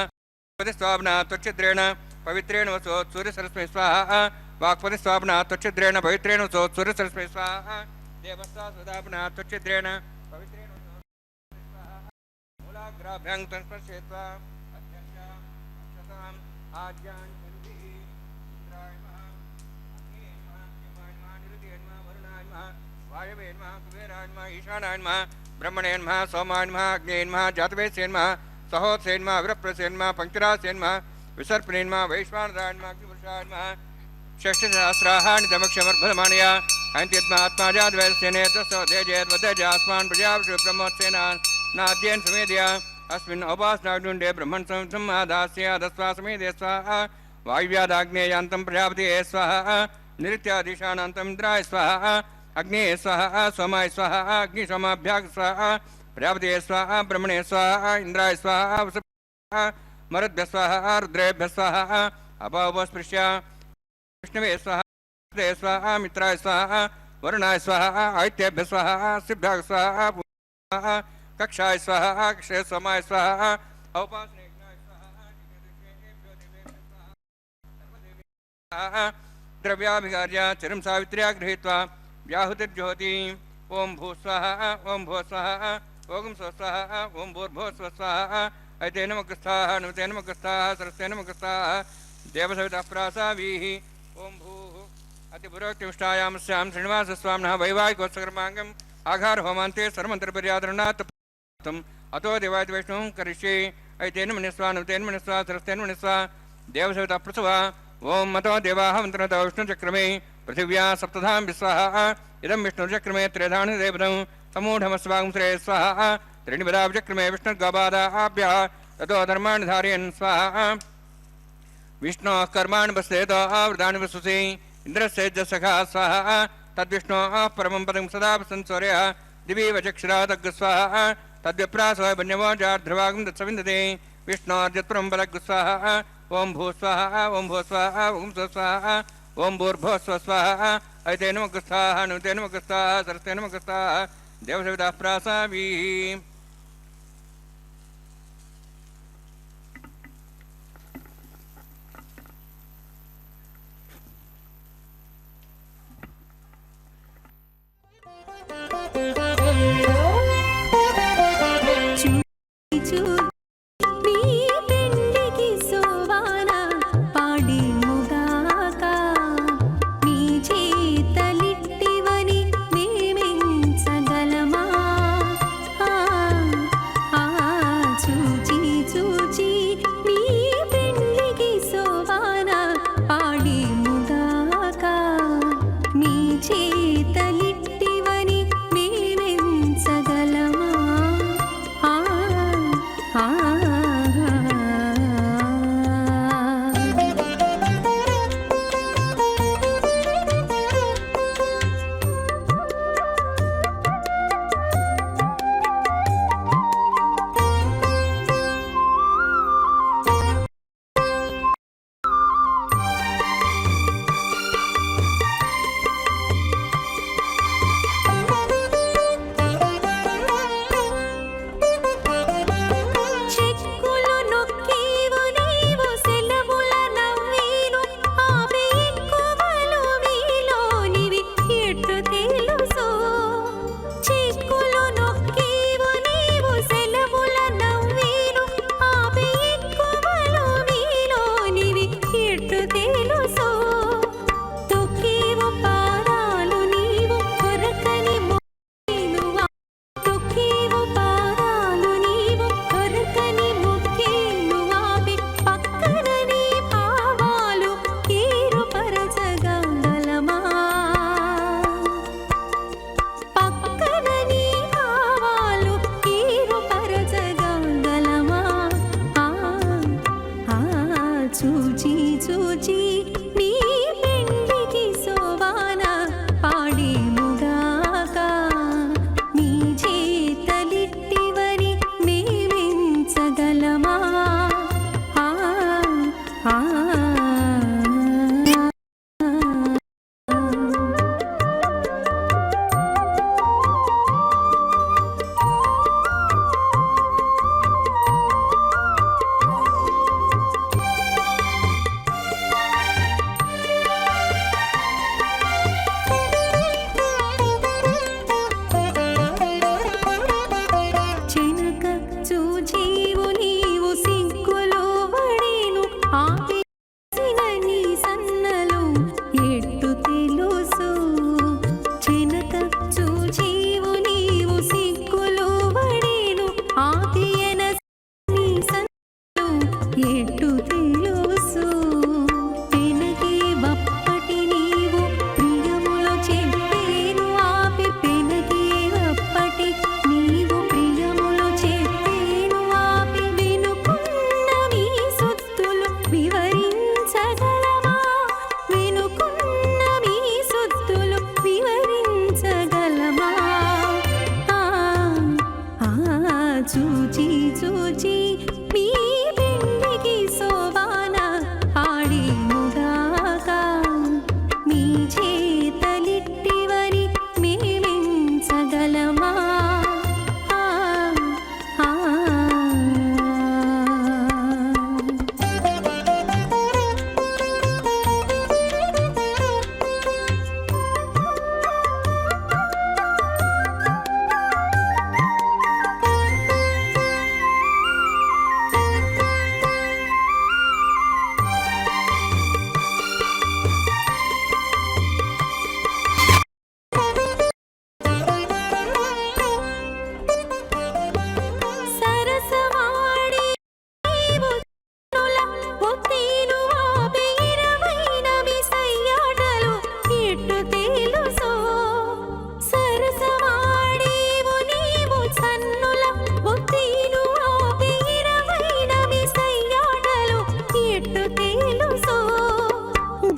[SPEAKER 1] प्रतिस्वापना त्वच्छिद्रेण पवित्रेण वसो सूर्यसरस्मै स्वाहा वाक्पतिस्वापना त्वच्छिद्रेण पवित्रेण वसो सूर्यसरस्मै स्वाहा देवस्ता सुदापना त्वच्छिद्रेण पवित्रेण वसो स्वाहा मूलाग्राभ्यां तन्स्पर्शयित्वा अत्यक्षताम् आज्ञान् चरुभिः इंद्राय नमः अग्नेय नमः यमाय नमः निरुद्धाय नमः वरुणाय नमः वायवे नमः कुबेराय नमः ईशानाय नमः ब्रह्मणे नमः सोमाय नमः अग्नेय नमः जातवेदसे नमः सहोत्से नमः विरप्रसे नमः पंक्तिरासे नमः विसर्पणे नमः वैश्वानराय नमः अग्निपुरुषाय नमः षष्ठसहस्राणि तमक्षमर्भमानया अन्त्यत्मात्माजाद्वैस्यने तस्य देजेद्वदजास्मान् प्रजापति ब्रह्मोत्सेन नाद्येन समेदया अस्मिन् उपासनाग्नुण्डे ब्रह्मन् संसमादास्य दस्वा समेदे स्वाहा वायुव्यादाग्नेयान्तं प्रजापतिये स्वाहा निरुत्यादिशानान्तं इन्द्राय स्वाहा अग्नेये स्वाहा सोमाय स्वाहा अग्निशोमाभ्याग स्वाहा प्रजापतिये स्वाहा ब्रह्मणे स्वाहा इंद्राय स्वाहा वसुभ्यः मरुद्भ्यः स्वाहा रुद्रेभ्यः स्वाहा अपोपस्पृश्य विष्णवे स्वाहा देवे स्वाहा मित्राय स्वाहा वरुणाय स्वाहा आदित्यभ्यः स्वाहा सिद्भ्यः स्वाहा स्वाहा कक्षाय स्वाहा अक्षय सोमाय स्वाहा औपासनेज्ञाय स्वाहा द्रव्याभिगार्य चिरं सावित्र्या गृहीत्वा व्याहुतिर्ज्योति ओम भू स्वाहा ओम भो स्वाहा ओम स्व स्वाहा ओम भूर्भुव स्व स्वाहा ऐतेन मुखस्थाः नुतेन मुखस्थाः सरस्तेन मुखस्थाः देवसवितः प्रासावीः ओम भूः अतिपुरोक्तिष्ठायामस्यां श्रीनिवासस्वामिनः वैवाहिकोत्सकर्माङ्गम् आघार होमान्ते सर्वमन्त्रपर्यादरणात् अतो देवाय वैष्णवं करिष्ये ऐतेन मनिस्वा नुतेन मनिस्वा सरस्तेन मनिस्वा देवसवितः प्रसवा ओम मतो देवाः मन्त्रतो विष्णुचक्रमे पृथिव्या सप्तधाम विस्वाहा इदं विष्णुचक्रमे त्रेधानि देवतं समूढमस्वागं श्रेय स्वाहा त्रीणिपदाचक्रमे विष्णुर्गवादाभ्यः ततो धर्माणि धारयन् स्वाहा विष्णोः कर्माणि वसेत आवृतानि वसुषि इन्द्रस्य सखा स्वाहा तद्विष्णोः परमं पदं सदा संस्वर्यः दिवि वचक्षरादग् स्वाहा तद्विप्रासः वन्यवाजार्ध्रवागं तत्सविन्दते विष्णोर्यत्परं बलग् स्वाहा ओम भू स्वाहा ओम भो स्वाहा ओम स्व स्वाहा ओम भूर्भुव स्व स्वाहा ऐतेन मुखस्थाः नुतेन मुखस्थाः सरस्तेन मुखस्थाः देवसवितः प्रासावीः
[SPEAKER 3] ఆ చూచి చూచి మీ పెండికి సోవాన ఆడేముగాక మీ చేతలిట్టివని మేమించగలమా ఆ, ఆ. సరసవాడి నీవు కన్నుల ఒత్తిలు ఆపి ఇరవైన మీ సయ్యాటలు ఎట్టు తెలుసో సరసవాడీవు నీవు సన్నుల ఒత్తిలు ఆపి ఇరవైన మీ సయ్యాటలు ఎట్టు తెలుసో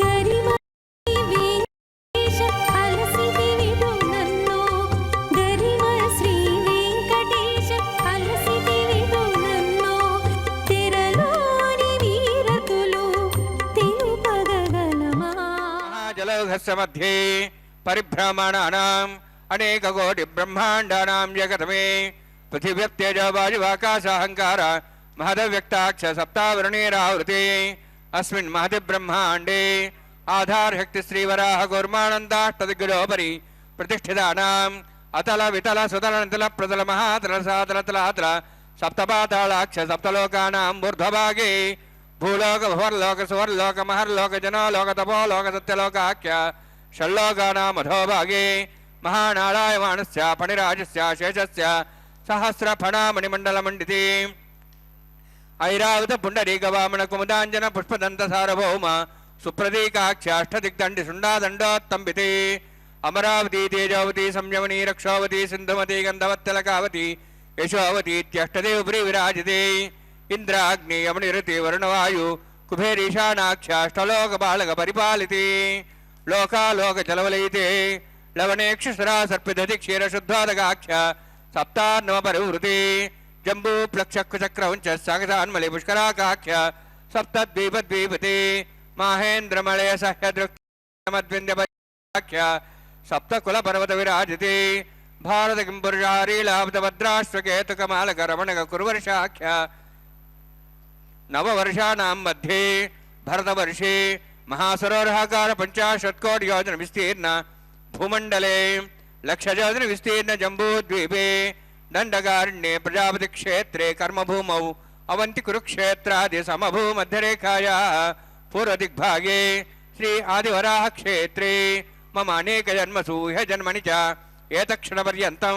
[SPEAKER 3] గరిమ వెంకటేశ అలసిది విడు నన్ను గరిమ శ్రీ వెంకటేశ అలసిది విడు నన్ను తెరలోని వీరతులు తెలుపగలమా
[SPEAKER 1] महाजलौघस्य मध्ये परिभ्रमणानाम् अनेककोटिब्रह्माण्डानां जगतमे पृथिव्यत्यजवायुवाकाशाहङ्कार महदव्यक्ताक्ष सप्तावरणेरावृते अस्मिन् महति ब्रह्माण्डे आधारशक्तिश्रीवराह कूर्मानन्दाष्टदिग्गजोपरि प्रतिष्ठितानाम् अतल वितल सुतल नितल प्रतल महातल सातल तलातल सप्तपातालाक्ष सप्तलोकानां ऊर्ध्वभागे भूलोक भुवर्लोक सुवर्लोक महर्लोक जनलोक तपोलोक सत्यलोकाख्य षल्लोकानाम् अधोभागे महानारायमाणस्य फणिराजस्य शेषस्य सहस्रफणामणिमण्डलमण्डिते ऐरावत पुण्डरीकवामन कुमुदाञ्जन पुष्पदन्त सार्वभौम सुप्रतीकाक्ष अष्टदिग्दण्डि शुण्डादण्डोत्तम्बिते अमरावती तेजोवती संयमनी रक्षोवती सिन्धुमती गन्धवत्तिलकावती यशोवती इत्यष्टदे उपरि विराजिते इंद्राग्नि यमनिरति वरुणवायु कुबेरीशानाख्याष्टलोक बालक परिपालिते लोकालोक जलवलयिते लवणेक्षुसरा सर्पिदधि क्षीर शुद्धोदकाख्य सप्तान्नव परिवृते जम्बू प्लक्षक्चक्रवंच सागसान्मलि पुष्कराकाख्य सप्तद्वीपद्वीपते माहेन्द्रमलय सह्यदृक्मद्विन्द्यख्य सप्तकुल पर्वत विराजिते भारत किंपुरुषारीलाब्धभद्राश्वकेतुकमालक रमणक कुरुवर्षाख्य नववर्षाणां मध्ये भरतवर्षे महासरोवराकार 50 कोटि योजन विस्तीर्ण भूमंडले लक्ष योजन विस्तीर्ण जम्बूद्वीपे दंडकारण्ये प्रजापति क्षेत्रे कर्मभूमौ अवंति कुरुक्षेत्रादि समभूमध्यरेखायाः पूर्वदिग्भागे श्री आदिवराह क्षेत्रे मम अनेक जन्मसु ह्य जन्मनि च एतक्षणपर्यन्तं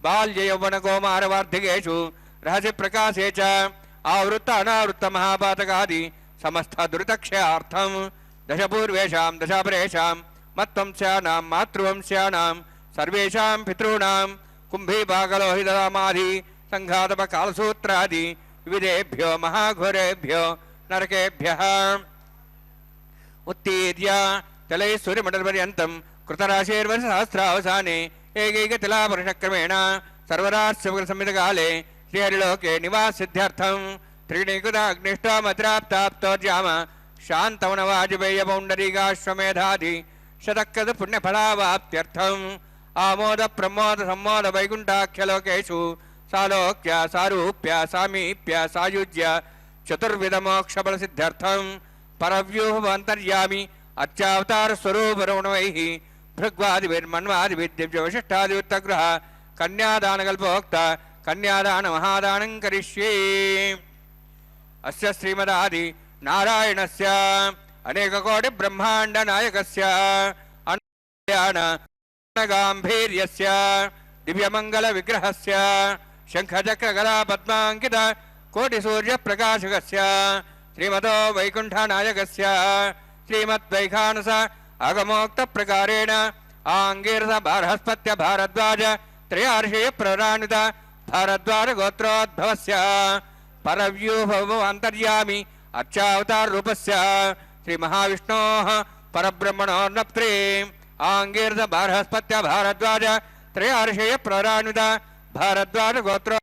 [SPEAKER 1] बाल्य यौवन कौमार वार्धिकेषु रहस्य प्रकाशे च आवृत्त अनावृत्त महापातकादि समस्त दुरितक्षयार्थं दशपूर्वेषां दशापरेषां मत्वंस्यानां मातृवंस्यानां सर्वेषां पितॄणां कुम्भीभागलोहितरामादि संघातपकालसूत्रादि विविधेभ्यो महाघोरेभ्यो नरकेभ्यः उत्तीर्य तलैश्वर्यमण्डलपर्यन्तं कृतराशेर्वर्षसहस्रावसाने एकैकतिलावर्षक्रमेण सर्वराष्ट्रसंहितकाले श्रीहरिलोके निवासिद्ध्यर्थं त्रीणीकृताग्निष्टमद्राप्ताप्तोर्जाम शान्तवनवाजपेय पौण्डरीकाश्वमेधादि शतक्रत पुण्यफलावाप्त्यर्थम् आमोद प्रमोद सम्मोद वैकुण्ठाख्यलोकेषु सालोक्य सारूप्य सामीप्य सायुज्य चतुर्विधमोक्षफलसिद्ध्यर्थं परव्यूहमन्तर्यामि अत्यावतार स्वरूपरमणवैः भृग्वादिभिर्मन्वादिभिर्दिव्यवशिष्टादिवृत्तगृह कन्यादानकल्पोक्त कन्यादान महादानं करिष्ये अस्य श्रीमदादि नारायणस्य अनेककोटि ब्रह्माण्ड नायकस्य गांभीर्यस्य दिव्यमंगल विग्रहस्य शंखचक्र गदा पद्मांकित कोटि सूर्य प्रकाशकस्य श्रीमतो वैकुंठ नायकस्य श्रीमद्वैखानस आगमोक्त प्रकारेण आंगीरस बृहस्पत्य भारद्वाज त्रयार्षेय प्रराणित भारद्वाज गोत्रोद्भवस्य परव्यूह अंतर्यामि अर्चावतार रूपस्य श्री महाविष्णोः परब्रह्मणोर्नप्त्रे आंगीरस बृहस्पत्य भारद्वाज त्रयार्षेय प्रराणित भारद्वाज गोत्रो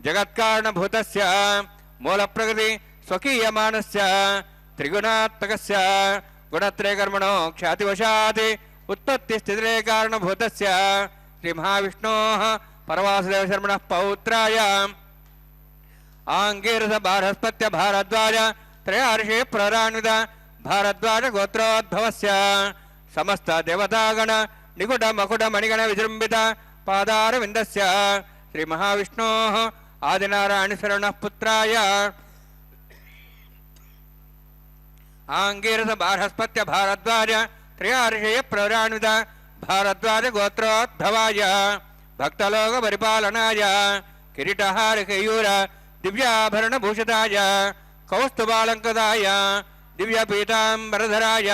[SPEAKER 1] जगत्कारणभूतस्य मूलप्रकृति स्वकीयमानस्य त्रिगुणात्मकस्य गुणत्रयकर्मणो ख्यातिवशात् उत्पत्तिस्थितिरे कारणभूतस्य श्रीमहाविष्णोः परवासुदेवशर्मणः पौत्राय आंगीरस बारहस्पत्य भारद्वाज त्रयार्षे प्ररान्वित भारद्वाज गोत्रोद्भवस्य समस्त देवतागण निकुट मकुट मणिगण विजृंभित पादारविन्दस्य श्री महाविष्णोः आदिनारायण शरणः पुत्राय आंगीरस बारहस्पत्य भारद्वाज त्रयार्षे प्ररान्वित भारद्वाज गोत्रोद्भवाय भक्तलोक परिपालनाय किरीटहार केयूर दिव्याभरण भूषिताय कौस्तुभालंकृताय दिव्यपीतांबरधराय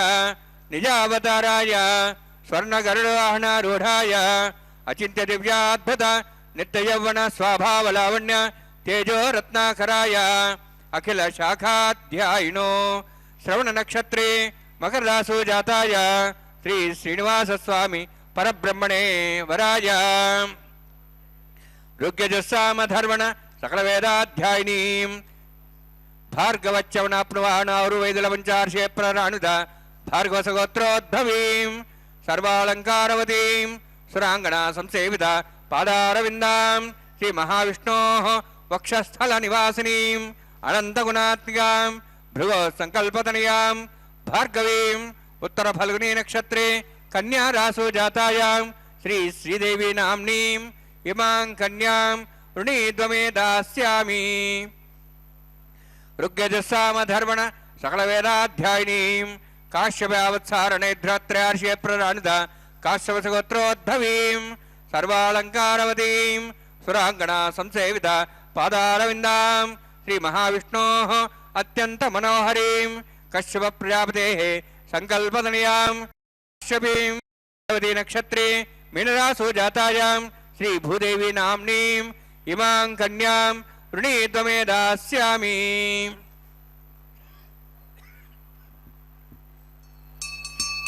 [SPEAKER 1] निजावताराय स्वर्णगरुडवाहनारूढाय अचिंत्य दिव्याद्भुत नित्ययौवन स्वाभावलावण्य तेजो रत्नाकराय अखिल शाखाध्यायिनो श्रवण नक्षत्रे मकररासु जाताय श्री श्रीनिवास स्वामी परब्रह्मणे वराय ऋग्यजुस्सामधर्वण सकल वेदाध्यायिनीं भार्गवच्चवनाप्नुवाणारुवैदलपञ्चार्षे प्रराणुत भार्गवसगोत्रोद्भवीं सर्वालङ्कारवतीं सुराङ्गना संसेवित पादारविन्दां श्री महाविष्णोः वक्षस्थलनिवासिनीं अनन्तगुणात्मिकां भृगो संकल्पतनयां भार्गवीं उत्तरफल्गुनी नक्षत्रे कन्या रासु जातायां श्री श्रीदेवी नाम्नीं इमां कन्यां ऋणीद्वमे दास्यामि ऋग्यजुस्सामधर्वण सकलवेदाध्यायिनीं काश्यपयावत्सारणेध्रत्रयार्षे प्रराणुत काश्यपसगोत्रोद्भवीं सर्वालङ्कारवतीं सुराङ्गना संसेवित पादारविन्दां श्री महाविष्णोः अत्यन्त मनोहरीं कश्यप प्रजापतेः संकल्पतनयां काश्यपीं नक्षत्रे मीनरासु जातायां श्री भूदेवी नाम्नीं इमां कन्यां ऋणीद्वमे दास्यामि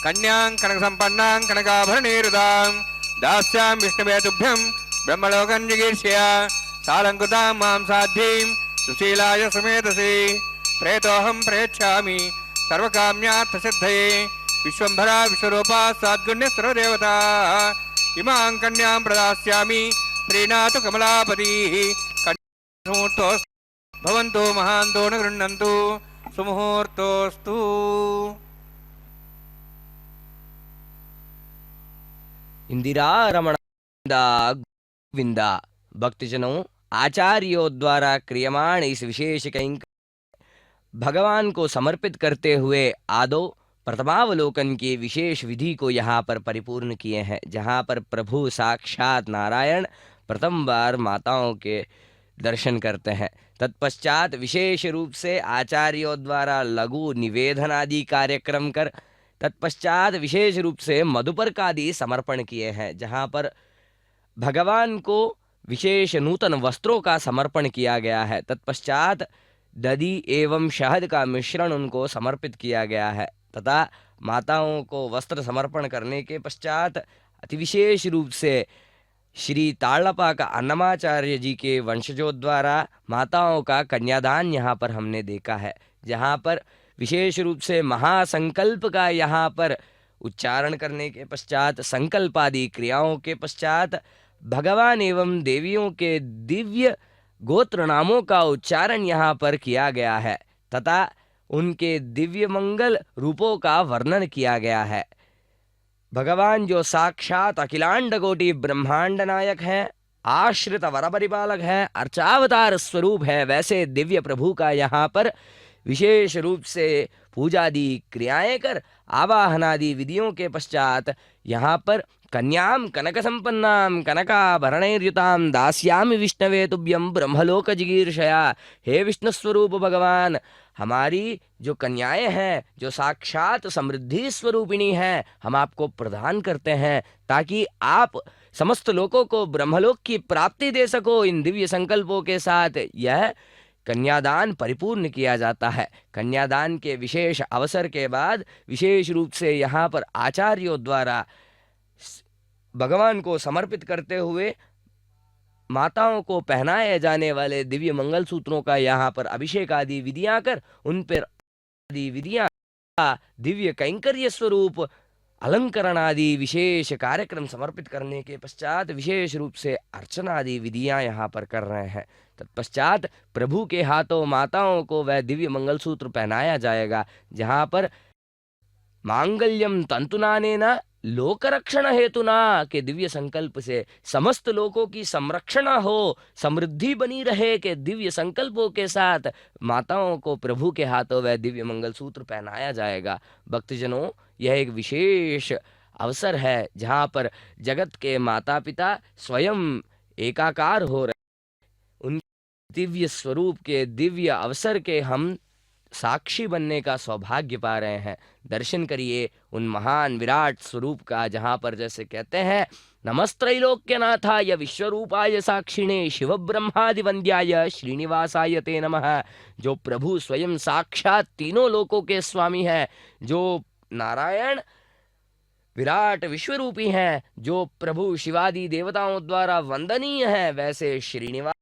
[SPEAKER 1] कन्यां कनकसम्पन्नां कनकाभरणीरुदां दास्यां विष्णवे तुभ्यं ब्रह्मलोकं जिगीर्ष्य सालङ्कृतां मां साध्यीं सुशीलाय समेतसे प्रेतोऽहं प्रयच्छामि सर्वकाम्यार्थसिद्धये विश्वम्भरा विश्वरूपा साद्गुण्य सर्वदेवता इमां कन्यां प्रदास्यामि प्रीणातु कमलापतिः मुहूर्तोऽस्तु भवन्तु महान्तो न गृह्णन्तु सुमुहूर्तोऽस्तु
[SPEAKER 2] इंदिरा रमण गोविंदा। भक्तजनों, आचार्यों द्वारा क्रियमाण इस विशेष कैंक भगवान को समर्पित करते हुए आदो प्रथमावलोकन की विशेष विधि को यहाँ पर परिपूर्ण किए हैं, जहाँ पर प्रभु साक्षात नारायण प्रथम बार माताओं के दर्शन करते हैं। तत्पश्चात विशेष रूप से आचार्यों द्वारा लघु निवेदन आदि कार्यक्रम कर तत्पश्चात विशेष रूप से मधुपर्क आदि समर्पण किए हैं, जहाँ पर भगवान को विशेष नूतन वस्त्रों का समर्पण किया गया है। तत्पश्चात दधी एवं शहद का मिश्रण उनको समर्पित किया गया है तथा माताओं को वस्त्र समर्पण करने के पश्चात अतिविशेष रूप से श्री ताड़लपाका अन्नमाचार्य जी के वंशजों द्वारा माताओं का कन्यादान यहाँ पर हमने देखा है, जहाँ पर विशेष रूप से महासंकल्प का यहाँ पर उच्चारण करने के पश्चात संकल्पादि क्रियाओं के पश्चात भगवान एवं देवियों के दिव्य गोत्र नामों का उच्चारण यहाँ पर किया गया है तथा उनके दिव्य मंगल रूपों का वर्णन किया गया है। भगवान जो साक्षात अखिलांड कोटि ब्रह्मांड नायक है, आश्रित वर परिपालक है, अर्चावतार स्वरूप है, वैसे दिव्य प्रभु का यहाँ पर विशेष रूप से पूजादि क्रियाएं कर आवाहनादि विधियों के पश्चात यहाँ पर कन्याम कनक संपन्नाम कनकाभरणैर्युताम दास्यामि विष्णवे तुभ्यं ब्रह्मलोक जिगीर्षया। हे विष्णु स्वरूप भगवान, हमारी जो कन्याएं हैं जो साक्षात समृद्धि स्वरूपिणी हैं, हम आपको प्रदान करते हैं ताकि आप समस्त लोगों को ब्रह्मलोक की प्राप्ति दे सको। इन दिव्य संकल्पों के साथ यह कन्यादान परिपूर्ण किया जाता है। कन्यादान के विशेष अवसर के बाद विशेष रूप से यहाँ पर आचार्यों द्वारा भगवान को समर्पित करते हुए माताओं को पहनाए जाने वाले दिव्य मंगलसूत्रों का यहाँ पर अभिषेक आदि विधियां कर उन पर आदि विधियां दिव्य कैंकर्य स्वरूप अलंकरण आदि विशेष कार्यक्रम समर्पित करने के पश्चात विशेष रूप से अर्चना आदि विधियां यहाँ पर कर रहे हैं। तत्पश्चात प्रभु के हाथों माताओं को वह दिव्य मंगलसूत्र पहनाया जाएगा, जहाँ पर मांगल्यम तंतुनानेन लोकरक्षण हेतुना के दिव्य संकल्प से समस्त लोगों की संरक्षण हो, समृद्धि बनी रहे के दिव्य संकल्पों के साथ माताओं को प्रभु के हाथों वह दिव्य मंगलसूत्र पहनाया जाएगा। भक्तजनों, यह एक विशेष अवसर है जहाँ पर जगत के माता पिता स्वयं एकाकार हो रहे, उन दिव्य स्वरूप के दिव्य अवसर के हम साक्षी बनने का सौभाग्य पा रहे हैं। दर्शन करिए उन महान विराट स्वरूप का, जहाँ पर जैसे कहते हैं नमस्त्रैलोक्यनाथाय विश्वरूपाय साक्षिणे शिव ब्रह्मादि वंद्याय श्रीनिवासाय ते नमः। जो प्रभु स्वयं साक्षात तीनों लोकों के स्वामी है, जो नारायण विराट विश्वरूपी हैं, जो प्रभु शिवादि देवताओं द्वारा वंदनीय है, वैसे श्रीनिवास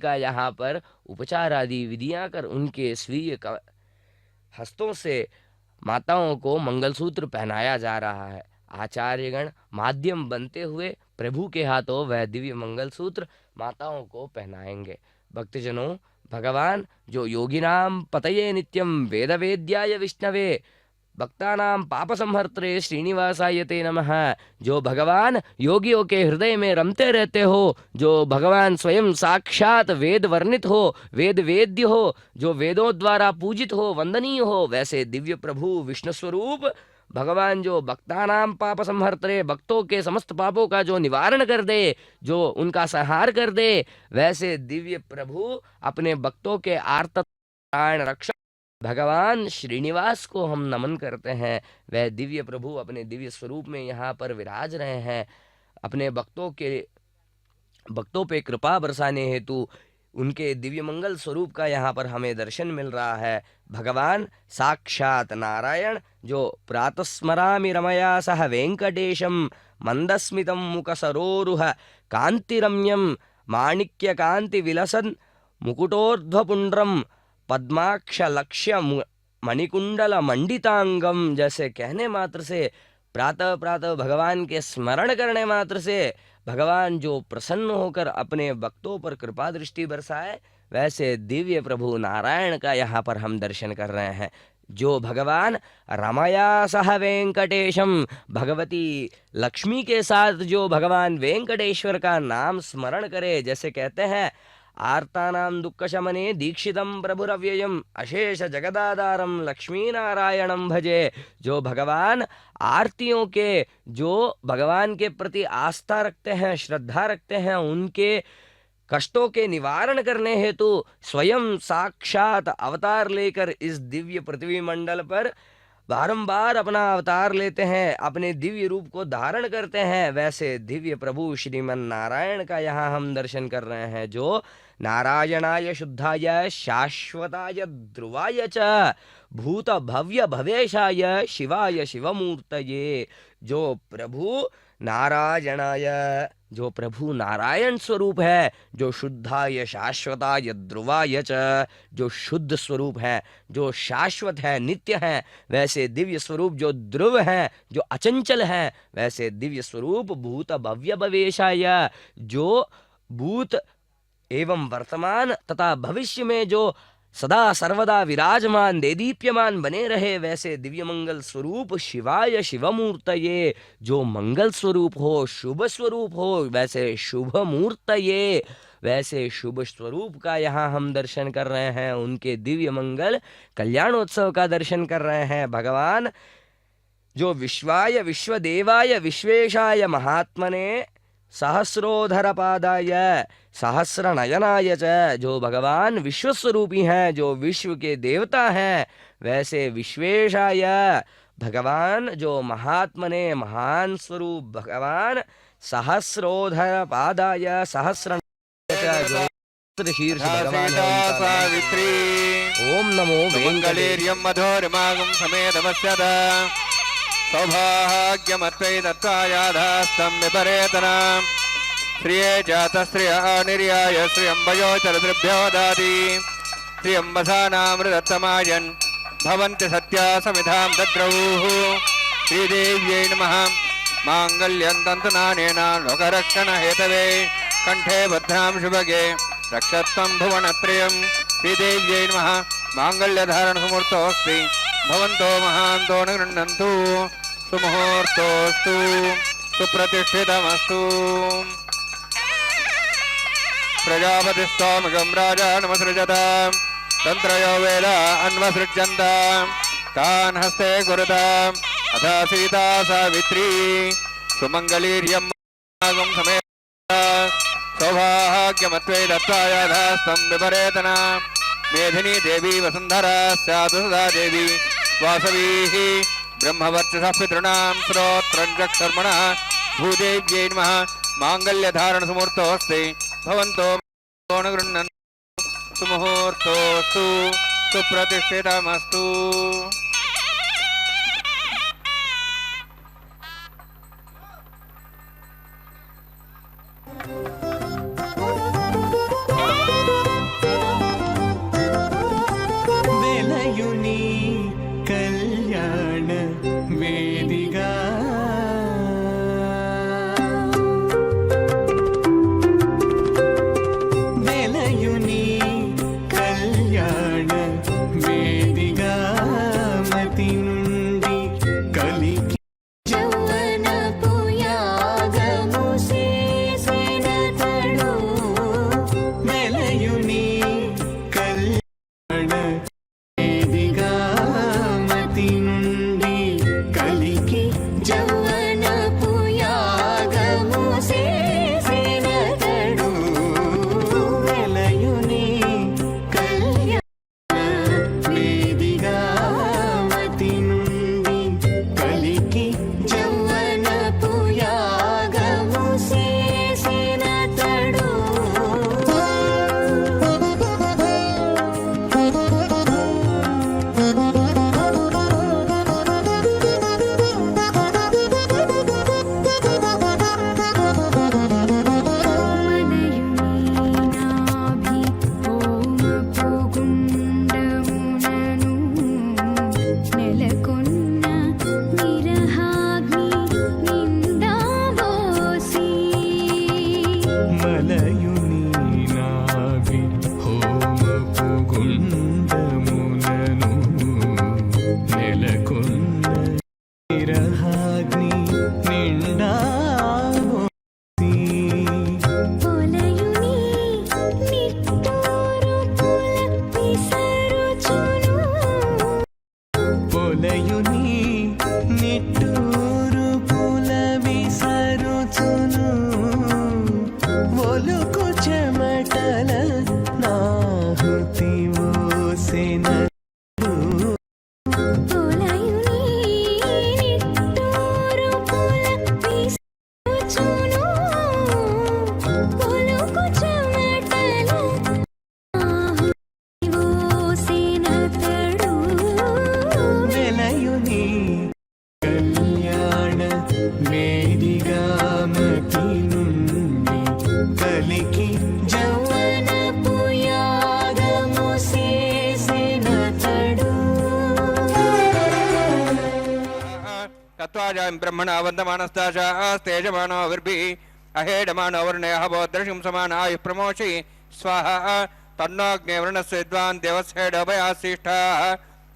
[SPEAKER 2] का यहाँ पर उपचार आदि विधियां कर उनके स्वीय हस्तों से माताओं को मंगलसूत्र पहनाया जा रहा है। आचार्यगण माध्यम बनते हुए प्रभु के हाथों वह दिव्य मंगलसूत्र माताओं को पहनाएंगे। भक्तजनों, भगवान जो योगिनाम पतये नित्यम वेदवेद्याय विष्णवे भक्तानाम पाप संहर्त्रे श्रीनिवासाय ते नमः, जो भगवान योगियों के हृदय में रमते रहते हो, जो भगवान स्वयं साक्षात वेद वर्णित हो, वेद वेद्य हो, जो वेदों द्वारा पूजित हो, वंदनीय हो, वैसे दिव्य प्रभु विष्णु स्वरूप भगवान जो भक्तानाम पाप संहर्त्रे भक्तों के समस्त पापों का जो निवारण कर दे, जो उनका संहार कर दे, वैसे दिव्य प्रभु अपने भक्तों के आर्त रक्षा भगवान श्रीनिवास को हम नमन करते हैं। वह दिव्य प्रभु अपने दिव्य स्वरूप में यहाँ पर विराज रहे हैं। अपने भक्तों पे कृपा बरसाने हेतु उनके दिव्य मंगल स्वरूप का यहाँ पर हमें दर्शन मिल रहा है। भगवान साक्षात नारायण जो प्रातस्मरामि रमया सह वेंकटेशम मंदस्मितं मुखसरोरुह कांतिरम्यम माणिक्य कांति विलसन मुकुटोर्ध्वपुंड्रम पद्माक्ष लक्ष्य मणिकुंडल मंडितांगम, जैसे कहने मात्र से प्रातः प्रातः भगवान के स्मरण करने मात्र से भगवान जो प्रसन्न होकर अपने भक्तों पर कृपा दृष्टि बरसाए, वैसे दिव्य प्रभु नारायण का यहाँ पर हम दर्शन कर रहे हैं। जो भगवान रमया सह वेंकटेशम, भगवती लक्ष्मी के साथ जो भगवान वेंकटेश्वर का नाम स्मरण करे, जैसे कहते हैं आर्तानां दुःखशमने दीक्षितं प्रभुरव्ययम् अशेष जगदाधारं लक्ष्मी नारायणं भजे। जो भगवान आरतियों के जो भगवान के प्रति आस्था रखते हैं, श्रद्धा रखते हैं, उनके कष्टों के निवारण करने हेतु स्वयं साक्षात अवतार लेकर इस दिव्य पृथ्वी मंडल पर बारंबार अपना अवतार लेते हैं, अपने दिव्य रूप को धारण करते हैं, वैसे दिव्य प्रभु श्रीमन नारायण का यहाँ हम दर्शन कर रहे हैं। जो नारायणाय शुद्धाय शाश्वताय ध्रुवाय च भूत भव्य भवेशाय शिवाय शिवमूर्तये, जो प्रभु नारायणाय, जो प्रभु नारायण स्वरूप है, जो शुद्धाय शाश्वताय ध्रुवाय च, जो शुद्ध स्वरूप है, जो शाश्वत है, नित्य है, वैसे दिव्य स्वरूप जो ध्रुव है, जो अचंचल है, वैसे दिव्य स्वरूप भूत भव्य भवेशाय, जो भूत एवं वर्तमान तथा भविष्य में जो सदा सर्वदा विराजमान देदीप्यमान बने रहे, वैसे दिव्य मंगल स्वरूप शिवाय शिवमूर्तये, जो मंगल स्वरूप हो, शुभ स्वरूप हो, वैसे शुभ मूर्तये, वैसे शुभ स्वरूप का यहाँ हम दर्शन कर रहे हैं। उनके दिव्य मंगल कल्याणोत्सव का दर्शन कर रहे हैं। भगवान जो विश्वाय विश्वदेवाय विश्वेशाय महात्मने सहस्रोधर पादाय सहस्र नयनाय च, जो भगवान विश्वस्वरूपी हैं, जो विश्व के देवता हैं, वैसे विश्वेशाय भगवान जो महात्मने महान स्वरूप भगवान सहस्रोधर पादाय सहस्र शीर्ष भगवान
[SPEAKER 1] सावित्री
[SPEAKER 2] ओम नमो
[SPEAKER 1] मंगलेर्यं मधुरमागं समेतवस्यद सौभाग्यमत्वै दत्तायाधास्तं विपरेतना श्रिये जातश्रिय निर्याय श्रियम्बयो चरदृभ्यो दाति श्रियम्बसानामृतत्तमायन् भवन्ति सत्या समिधां दद्रौः श्रीदेव्यै नमः माङ्गल्यं तन्तुनानेन लोकरक्षणहेतवे कंठे भद्रां शुभगे रक्षत्वं भुवनत्रयं श्रीदेव्यै नमः माङ्गल्यधारणसमुहूर्तोऽस्ति भवन्तो महान्तो न गृह्णन्तु सुमुहूर्तोऽस्तु सुप्रतिष्ठितमस्तु प्रजापतिस्त्वामगं राजा नमसृजत तन्त्रयो वेद अन्वसृज्यन्त तान् हस्ते कुरुताम् अथ सीता सावित्री सुमङ्गलीर्यं समे सौभाग्यमत्वे दत्तायाधास्तं विपरेतना मेधिनी देवी वसुन्धरा स्यात् सदा देवी वासवीः ब्रह्मवर्चसः पितॄणां श्रोत्रं चक्षुर्मणः भूदेव्यै नमः माङ्गल्यधारणसमुहूर्तोऽस्ति भवन्तो न गृह्णन्तु सुमुहूर्तोऽस्तु सुप्रतिष्ठितमस्तु
[SPEAKER 4] వెలయుని కళ్యాణ వేదిగా వెలయుని కళ్యాణ వేదిగా మతి నుండి కలికి
[SPEAKER 3] యౌవనపు యాగము చేసినతడు
[SPEAKER 4] వెలయుని కళ్యాణ వేదిగా మతి నుండి కలికి
[SPEAKER 3] యౌవనపు యాగము చేసినతడు
[SPEAKER 4] వెలయుని కళ్యాణ వేదిగా మతి నుండి కలికి
[SPEAKER 3] యౌవనపు యాగము చేసినతడు మనయునాభి హోమపు గుండమునను నెలకొన్న నిరహాగ్ని నిందాబోసి
[SPEAKER 4] మలయుని నాభి హోమపు గుండమునను నెలకొన్న విరహాగ్ని నిండా
[SPEAKER 3] పొలయుని నిట్టూరు పుల విసరుచును
[SPEAKER 4] పొలయుని నిట్టూరు పుల విసరుచును ఒలుకు చెమటల నాహుతి ఓసెన
[SPEAKER 3] పొలయుని నిట్టూరు పుల విసరుచును పొలుకు చెమటల ఆహుతివోసినతడు
[SPEAKER 4] వెలయుని కళ్యాణ వేదిగా మతి నుండి కలికి
[SPEAKER 3] యౌవనపు యాగము చేసినతడు
[SPEAKER 1] तत्वाजां ब्रह्मणा वन्दमानस्ताशास्तेजमानो विर्भिः अहेडमानो वर्णयः बोद्धृशं समानायुः प्रमोषि स्वाहा तन्नोऽग्ने वरुणस्य विद्वान् देवस्येडोभयासीष्ठाः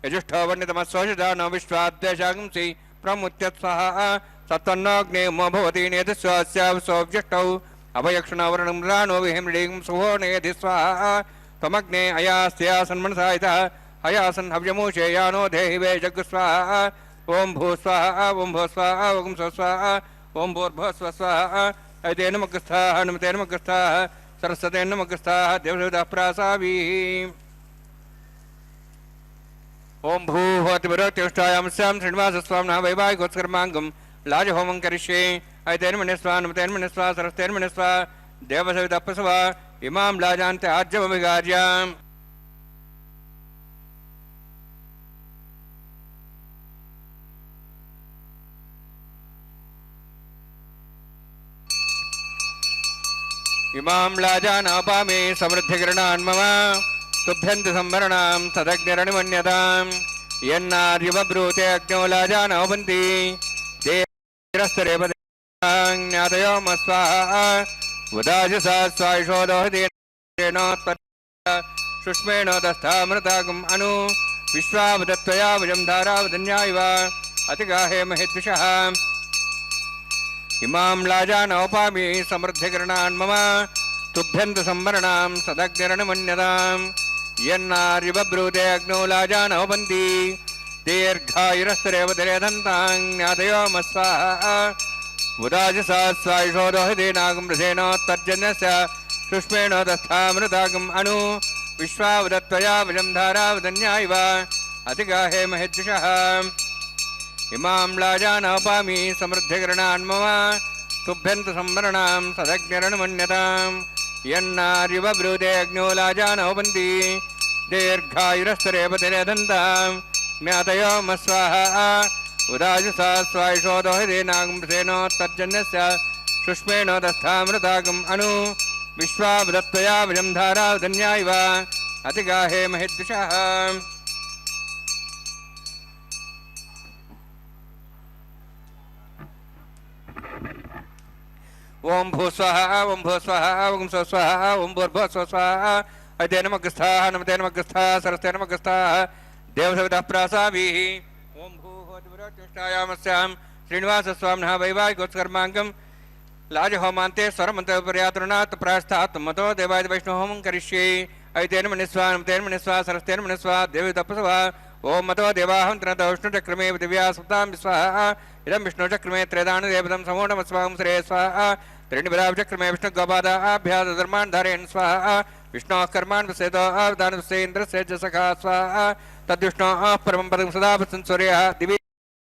[SPEAKER 1] यजुष्ठो वर्णितमस्वशिदानो विश्वाद्वेषांसि प्रमुच्यत् स्वाहा सत्तन्नोऽग्ने उमो भवति नेतिस्वास्यावसोऽव्यष्टौ अभयक्षणो वर्णं राणो विहिमृडीं सुहो नेति स्वाहा त्वमग्ने अयास्यासन्मनसायितः अयासन् हव्यमूषे यानो देहि वे जग्गुस्वाहा ओम भू स्वाहा ओम भू स्वाहा ओम स्व स्वाहा ओम भूर्भुवः स्वः स्वाहा ऐतेन मग्गस्थाः नमतेन मग्गस्थाः सरस्वतेन मग्गस्थाः देवदेवताः प्रासावीः ओम भूभवतिभरत्युष्टायां स्यां श्रीनिवासस्वामिनः वैवाहिकोत्सर्माङ्गं लाजहोमं करिष्ये ऐतेन मन्यस्वा नमतेन मन्यस्वा सरस्वतेन मन्यस्वा देवदेवताः प्रसवा इमां लाजान्ते आज्यमभिगार्याम् इमां लाजानापामि समृद्धिकरणान् मम तुभ्यन्ति संवरणां तदग्निरनुमन्यताम् यन्नार्यवब्रूते अग्नौ लाजानोपन्ति देवस्तरेव ज्ञातयो मस्वाहा उदाजसा स्वायुषोदोहतेनोत्पत्ति शुष्मेण दस्थामृतागम् अनु विश्वावदत्वया वजं धारावदन्यायव अतिगाहे महिद्विषः इमां लाजानोपामि समृद्धिकरणान् मम तुभ्यन्त संवरणां सदग्निरनुमन्यताम् यन्नार्यवब्रूते अग्नौ लाजानोपन्ति दीर्घायुरस्तरेव दरेदन्तां ज्ञातयो मस्वाहा उदाजसा स्वायुषोदोहतेनागं रथेनोत्तर्जन्यस्य शुष्मेण दस्थामृतागम् अनु विश्वावदत्वया वजं धारावदन्यायव अतिगाहे महिद्विषः इमां लाजानोपामि समृद्धिकरणान् मम तुभ्यन्त संवरणां सदग्निरनुमन्यताम् यन्नार्यवब्रूते अग्नौ लाजानोपन्ति दीर्घायुरस्तरेव दरेदन्तां ज्ञातयो मस्वाहा उदाजसा स्वायुषोदोहतेनागं रथेनोत्तर्जन्यस्य शुष्मेण दस्थामृतागम् अनु विश्वावदत्वया वजं धारावदन्यायव अतिगाहे महिद्विषः ओं भूस्वाहा ओं भूस्वाहा ओं स्वस्वाहा ओं भूर्भुवस्वस्वाहा अद्य नमग्रस्थाः नमते नमग्रस्थाः सरस्ते नमग्रस्थाः देवसवितः प्रासाभिः ओं भूहोतिष्ठायामस्यां श्रीनिवासस्वामिनः वैवाहिकोत्कर्माङ्गं लाजहोमान्ते स्वरमन्त्रपर्यातृणात् प्रास्थात् मतो देवाय वैष्णवहोमं करिष्ये ऐतेन मनिस्वा नमतेन मनिस्वा सरस्तेन मनिस्वा देवतपस्वा ओं मतो देवाहं त्रिनत विष्णुचक्रमे दिव्या सप्तां स्वाहा इदं विष्णुचक्रमे त्रेदानुदेवतं समूढमस्वां श्रे स्वाहा त्रीणिपदाचक्रमे विष्णुगोपादाभ्यास धर्मान् धारयन् स्वाहा विष्णोः कर्मान् वसेतो आवदानवसे इन्द्रस्य च सखा स्वाहा तद्विष्णोः परमं पदं सदा वसन् सूर्यः दिवि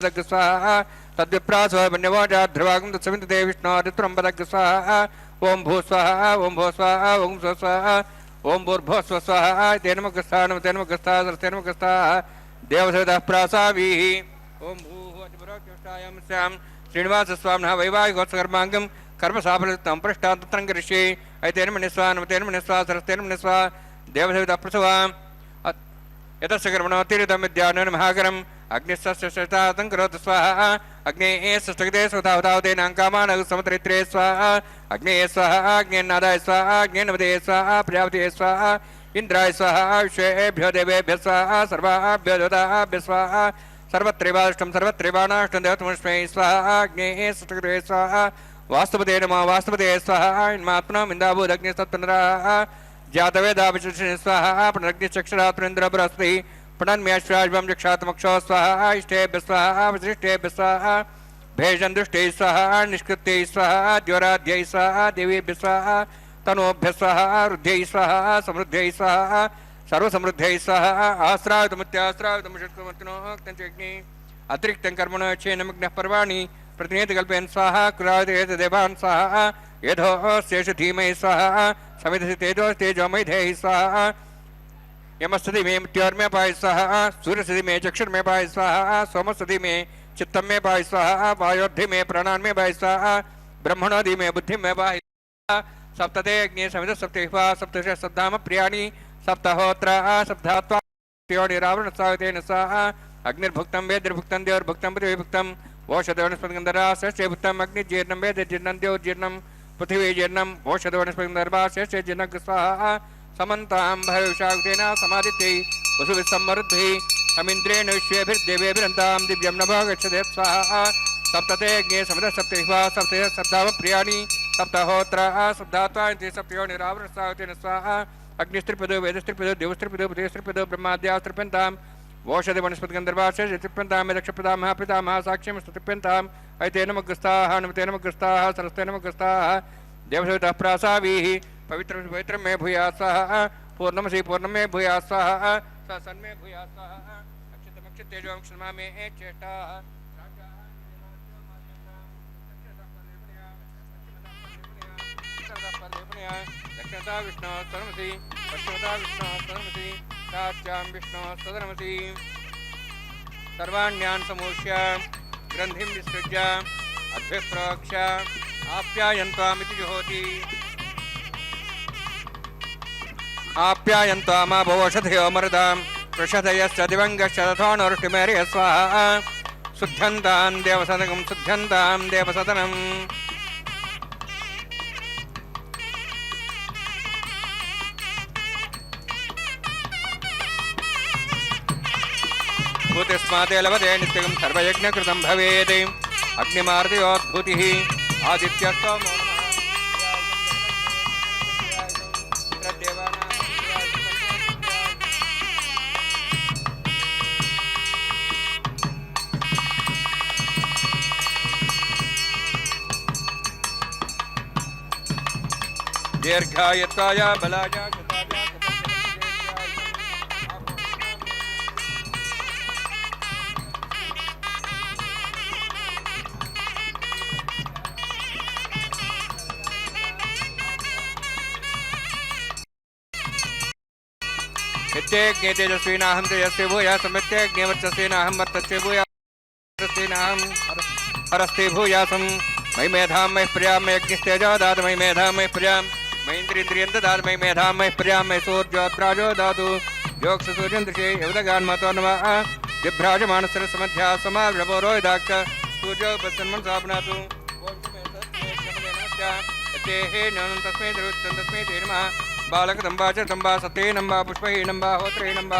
[SPEAKER 1] स्वाहा तद्विप्रासो वन्यवोजा ध्रुवागं तत्सविन्दते विष्णो ऋतुरं पदग् स्वाहा ओं भू स्वाहा ओं भो स्वाहा ओं स्व स्वाहा ओं भूर्भुवः स्व स्वाहा तेन नमग्रस्थाः नमते नमग्रस्थाः सरस्ते नमग्रस्थाः देवसवितः प्रासाभिः ओं भूहोतिष्ठायामस्यां श्रीनिवासस्वामिनः वैवाहिकोत्कर्माङ्गं कर्मसाफलयुक्तं पृष्ठान्तत्रं करिष्ये ऐतेन मनिस्वा नमतेन मनिस्वा सरस्तेन मनिस्वा देवसवितः प्रसवा यतस्य कर्मणोत्तीरितं विद्यानं महाकरम् अग्निस्तस्य शतातं करोतु स्वाहा अग्नेः सष्टगते स्वतावतावतेनां कामान् समत्रित्रे स्वाहा अग्नेः स्वाहा अग्नेन्नादाय स्वाहा अग्नेन्नवदे स्वाहा प्रजापतये स्वाहा इन्द्राय स्वाहा विश्वेभ्यो देवेभ्यः स्वाहा सर्वाभ्यो देवताभ्यः स्वाहा सर्वत्रैवाष्टं सर्वत्रैवानाष्टं देवतमस्मै स्वाहा अग्नेः सष्टगते स्वाहा वास्तुपते नमः वास्तुपते स्वाहा इन्मात्मनः इन्दाभूदग्निस्तत्पुनराः जातवेदाभिषिणे स्वाहा पुनरग्निश्चक्षरात्मनेन्द्र बृहस्पतिः पुनन्म्याश्वाजं जक्षात्मक्षो स्वाहा इष्टेभ्य स्वाहा वसिष्ठेभ्य स्वाहा भेषं दुष्टैः स्वाहा निष्कृत्यैः स्वाहा द्योराध्यैः स्वाहा देवीभ्यः स्वाहा तनोभ्यः स्वाहा रुद्ध्यैः स्वाहा समृद्ध्यैः स्वाहा सर्वसमृद्ध्यैः स्वाहा आश्रावितमुत्याश्रावितमुषत्कमर्तिनोक्तञ्चग्नि अतिरिक्तं कर्मणो क्षेनमग्नः पर्वाणि प्रतिनिधिकल्पयन् स्वाहा कुरादित देवान् स्वाहा यथोऽस्येष धीमहि स्वाहा समिधि तेजोमयि धेहि स्वाहा यमस्तति मे मृत्योर्मे पाहि स्वाहा सूर्यस्ति मे चक्षुर्मे पाहि स्वाहा सोमस्ति मे चित्तं मे पाहि स्वाहा वायोद्धि मे प्राणान् मे पाहि स्वाहा ब्रह्मणोधि मे बुद्धिं मे पाहि स्वाहा सप्तते अग्नि समिध सप्तहिवा सप्तश सप्ताम प्रियाणि सप्तहोत्रा सप्तात्वा निरावरण सावितेन स्वाहा अग्निर्भुक्तं वेद्यर्भुक्तं देवर्भुक्तं पृथिवीभुक्तं ओषधवनस्पतिगन्धरा षष्ठे भुक्तं अग्निजीर्णं वेदजीर्णं देवजीर्णं पृथिवीजीर्णं ओषधवनस्पतिगन्धर्वा षष्ठे जीर्णं स्वाहा समन्तां भविष्यावतेन समादित्यै वसुविसम्मरुद्भिः अमिन्द्रेण विश्वेभिर्देवेभिरन्तां दिव्यं नभो गच्छते स्वाहा सप्तते अग्ने समिध सप्तहिवा सप्तश सप्ताम प्रियाणि सप्तहोत्रा सप्तात्वा इति सप्तयो निरावरण सावितेन स्वाहा अग्निस्त्रिपदो वेदस्त्रिपदो देवस्त्रिपदो पृथिवीस्त्रिपदो ब्रह्माद्यास्त्रिप्यन्ताम् ओषधिवनस्पतिगन्धर्वाश्च त्रिप्यन्तां यदक्षपितामहः पितामहः साक्ष्यमस्तृप्यन्ताम् ऐतेन नमग्रस्ताः नमतेन नमग्रस्ताः सरस्तेन नमग्रस्ताः देवसवितः प्रासाभिः पवित्रं मे भूयात् स्वाहा पूर्णमसि पूर्णं मे भूयात् स्वाहा सन्मे भूयात् स्वाहा अक्षतमक्षतेजों क्षमा मे चेष्टाः दक्षिणता विष्णोः सदनमसि पश्चिमता विष्णोः सदनमसि प्राच्यां विष्णोः सदनमसि सर्वाण्यान् समूष्य ग्रन्थिं विसृज्य अद्भिः प्रोक्ष्य आप्यायन्त्वामिति जुहोति आप्यायन्त्वामाभवषधयो मरुतां वृषधयश्च दिवङ्गश्च तथोऽनुष्टिमेर्य स्वाहा शुद्धन्तां देवसदनं शुद्धन्तां देवसदनम् भूतिस्माते लभते नित्यं सर्वयज्ञकृतं भवेत् अग्निमार्दयोद्भूतिः आदित्यस्तमो दीर्घायत्वाय बलाय नित्यज्ञे तेजस्विनाहं तेजस्वी भूया समित्यज्ञे वर्चस्विनाहं वर्चस्वी भूया वर्चस्विनाहं हरस्ते भूयासं मयि मेधां मयि प्रियां मयि अग्निस्तेजो दातु मयि मेधां मयि प्रियां मयि इन्द्रियं ददातु मयि मेधां मयि प्रियां मयि सूर्योत्राजो दातु योगसूर्यन्दृशे युवदगान्मतो नमः दिभ्राजमानसरसमध्या समाव्रभोरो यदाक्ष सूर्यो बसन्मनसापनातु हे ननं तस्मै दरुत्तं तस्मै ते नमः बालकदम्बा च दम्बा सते नम्बा पुष्पहे नम्बा होत्रे नम्बा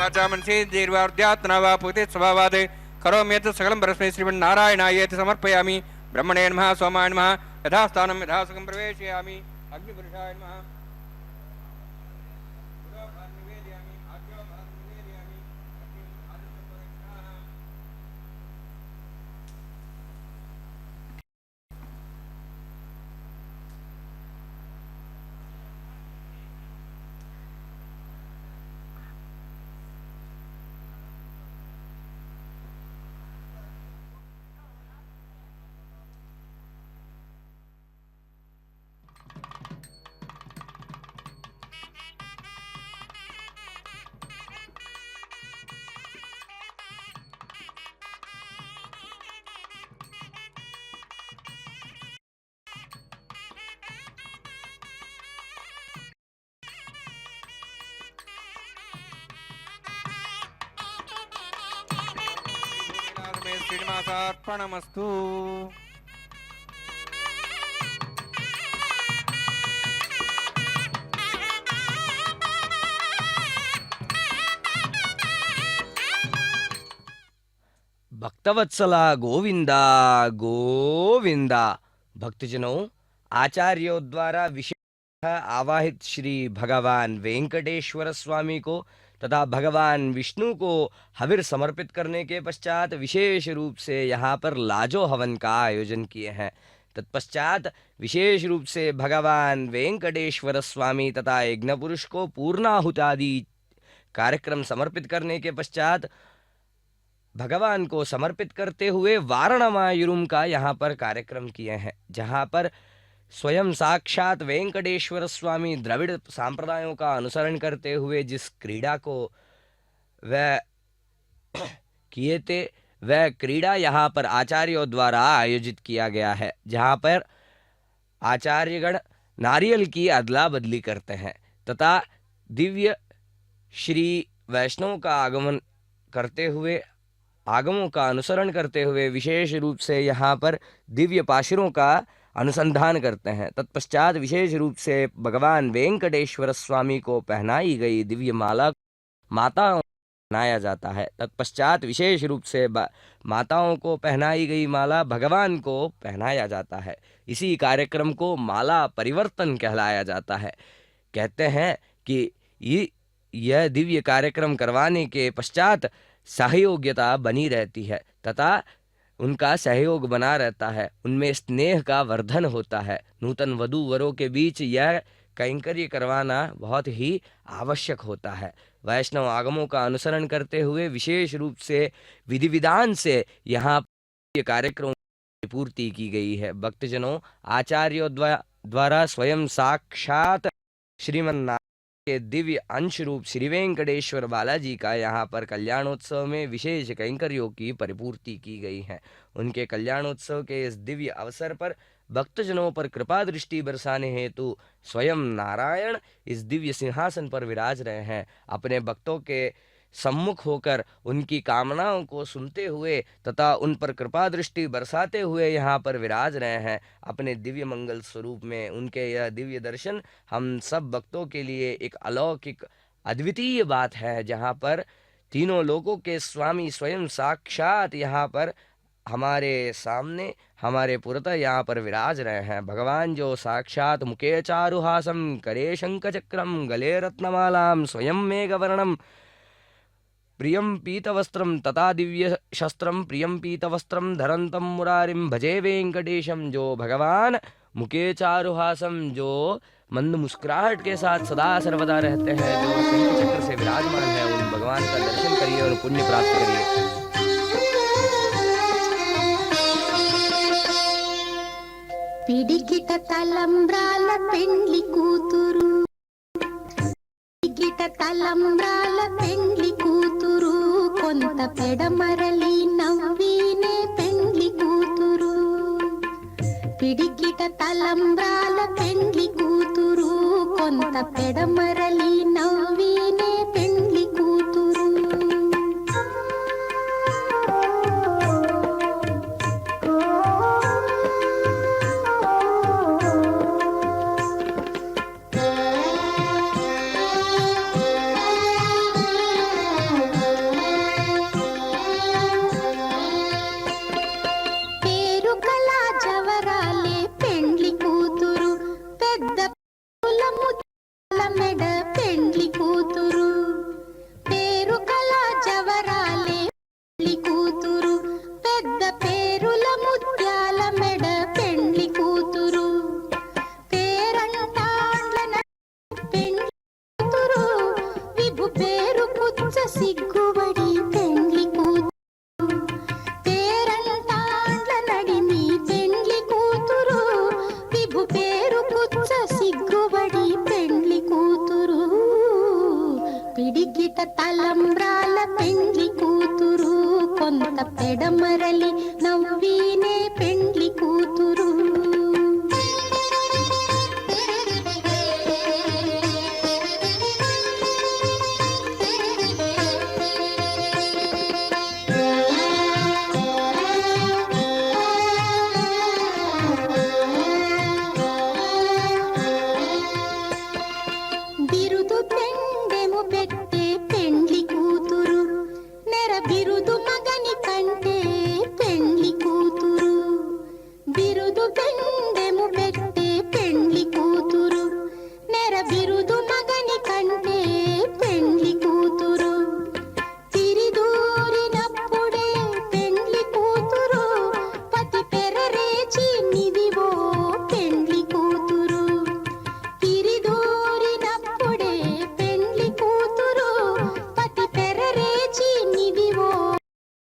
[SPEAKER 1] वाचा मनसि दीर्घाद्यात्ना वा पूते स्वभावात् करोम्येत सकलं परस्मै श्रीमन्नारायणायेति समर्पयामि ब्रह्मणे नमः सोमाय नमः यथास्थानं यथासुखं प्रवेशयामि अग्निपुरुषाय नमः श्रीनिवासार्पणमस्तु
[SPEAKER 2] भक्तवत्सला गोविंदा गोविंदा। भक्तजनों, आचार्यों द्वारा विशेष आवाहित श्री भगवान वेंकटेश्वर स्वामी को तथा भगवान विष्णु को हविर समर्पित करने के पश्चात विशेष रूप से यहाँ पर लाजो हवन का आयोजन किए हैं। तत्पश्चात विशेष रूप से भगवान वेंकटेश्वर स्वामी तथा यज्ञपुरुष को पूर्णाहुतादि कार्यक्रम समर्पित करने के पश्चात भगवान को समर्पित करते हुए वारणमायुरुम का यहाँ पर कार्यक्रम किए हैं, जहाँ पर स्वयं साक्षात वेंकटेश्वर स्वामी द्रविड़ सांप्रदायों का अनुसरण करते हुए जिस क्रीड़ा को वह किए थे, वह क्रीड़ा यहाँ पर आचार्यों द्वारा आयोजित किया गया है, जहाँ पर आचार्यगण नारियल की अदला बदली करते हैं तथा दिव्य श्री वैष्णव का आगमन करते हुए, आगमों का अनुसरण करते हुए विशेष रूप से यहाँ पर दिव्य पाशुरों का अनुसंधान करते हैं। तत्पश्चात विशेष रूप से भगवान वेंकटेश्वर स्वामी को पहनाई गई दिव्य माला माताओं को पहनाया जाता है। तत्पश्चात विशेष रूप से माताओं को पहनाई गई माला भगवान को पहनाया जाता है। इसी कार्यक्रम को माला परिवर्तन कहलाया जाता है। कहते हैं कि यह दिव्य कार्यक्रम करवाने के पश्चात सहयोग्यता बनी रहती है तथा उनका सहयोग बना रहता है, उनमें स्नेह का वर्धन होता है। नूतन वधू वरों के बीच यह कैंकर्य करवाना बहुत ही आवश्यक होता है। वैष्णव आगमों का अनुसरण करते हुए विशेष रूप से विधि विधान से यहाँ ये कार्यक्रम की पूर्ति की गई है। भक्तजनों, आचार्यों द्वारा स्वयं साक्षात श्रीमन्नारायण के दिव्य अंश रूप श्री वेंकटेश्वर बालाजी का यहाँ पर कल्याणोत्सव में विशेष कैंकर्यों की परिपूर्ति की गई है। उनके कल्याणोत्सव के इस दिव्य अवसर पर भक्तजनों पर कृपा दृष्टि बरसाने हेतु स्वयं नारायण इस दिव्य सिंहासन पर विराज रहे हैं। अपने भक्तों के सम्मुख होकर उनकी कामनाओं को सुनते हुए तथा उन पर कृपा दृष्टि बरसाते हुए यहाँ पर विराज रहे हैं। अपने दिव्य मंगल स्वरूप में उनके यह दिव्य दर्शन हम सब भक्तों के लिए एक अलौकिक अद्वितीय बात है, जहाँ पर तीनों लोकों के स्वामी स्वयं साक्षात यहाँ पर हमारे सामने हमारे पुरतः यहाँ पर विराज रहे हैं। भगवान जो साक्षात मुखे चारुहासम करे शंख चक्रम गले रत्नमालाम स्वयं मेघवर्णम प्रियं पीतवस्त्रं तथा दिव्य शस्त्रं प्रियं पीतवस्त्रं धरन्तं मुरारिं भजे वेंकटेशम, जो भगवान मुके चारुहासम जो मंद मुस्कुराहट के साथ सदा सर्वदा रहते हैं, जो शंख चक्र से विराजमान है, उन भगवान का दर्शन करिए और पुण्य प्राप्त करिए।
[SPEAKER 5] పిడికిట తలంబ్రాల పెండ్లి కూతురు, పిడికిట తలంబ్రాల పెండ్లి కూతురు, కొంత పెడమరలి నవ్వినే పెండ్లి కూతురు. పిడికిట తలంబ్రాల పెండ్లి కూతురు, కొంత పెడమరలి నవ్వినే పెండ్లి కూతురు. పిడికిట తలంబ్రాల పెండ్లి కూతురు, కొంత పెడమరలి నవ్వినే పెండ్లి కూతురు. బిరుదు పెండెము పెట్టే పెండ్లి కూతురు, నెర బిరుదు మగని కంటే పెండ్లి కూతురు. బిరుదు పెండెము పెట్టే పెండ్లి కూతురు, నెర బిరుదు మగని కంటే పెండ్లి కూతురు. తిరిదూరినప్పుడే పెండ్లి కూతురు, పతి పెరరేచి నిదివో పెండ్లి కూతురు. తిరిదూరినప్పుడే పెండ్లి కూతురు, పతి పెరరేచి నిదివో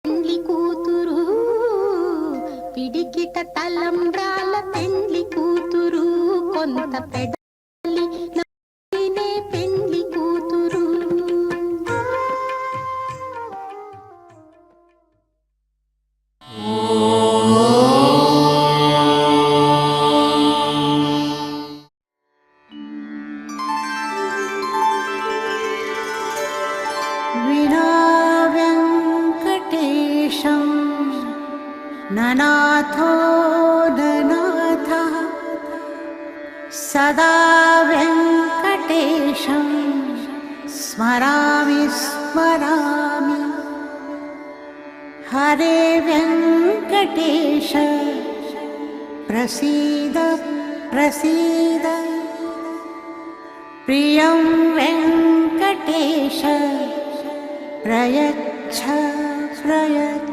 [SPEAKER 5] పెండ్లి కూతురు. పిడికిట తలంబ్రాల పెండ్లి కూతురు, కొంత పెడలి నవ్వినే పెండ్లి కూతురు.
[SPEAKER 6] विना वेङ्कटेशं ननाथो ननाथः, सदा वेङ्कटेशं स्मरामि स्मरामि. हरे वेङ्कटेश प्रसीद प्रसीद, प्रियं वेङ्कटेश प्रयच्छ प्रयच्छ.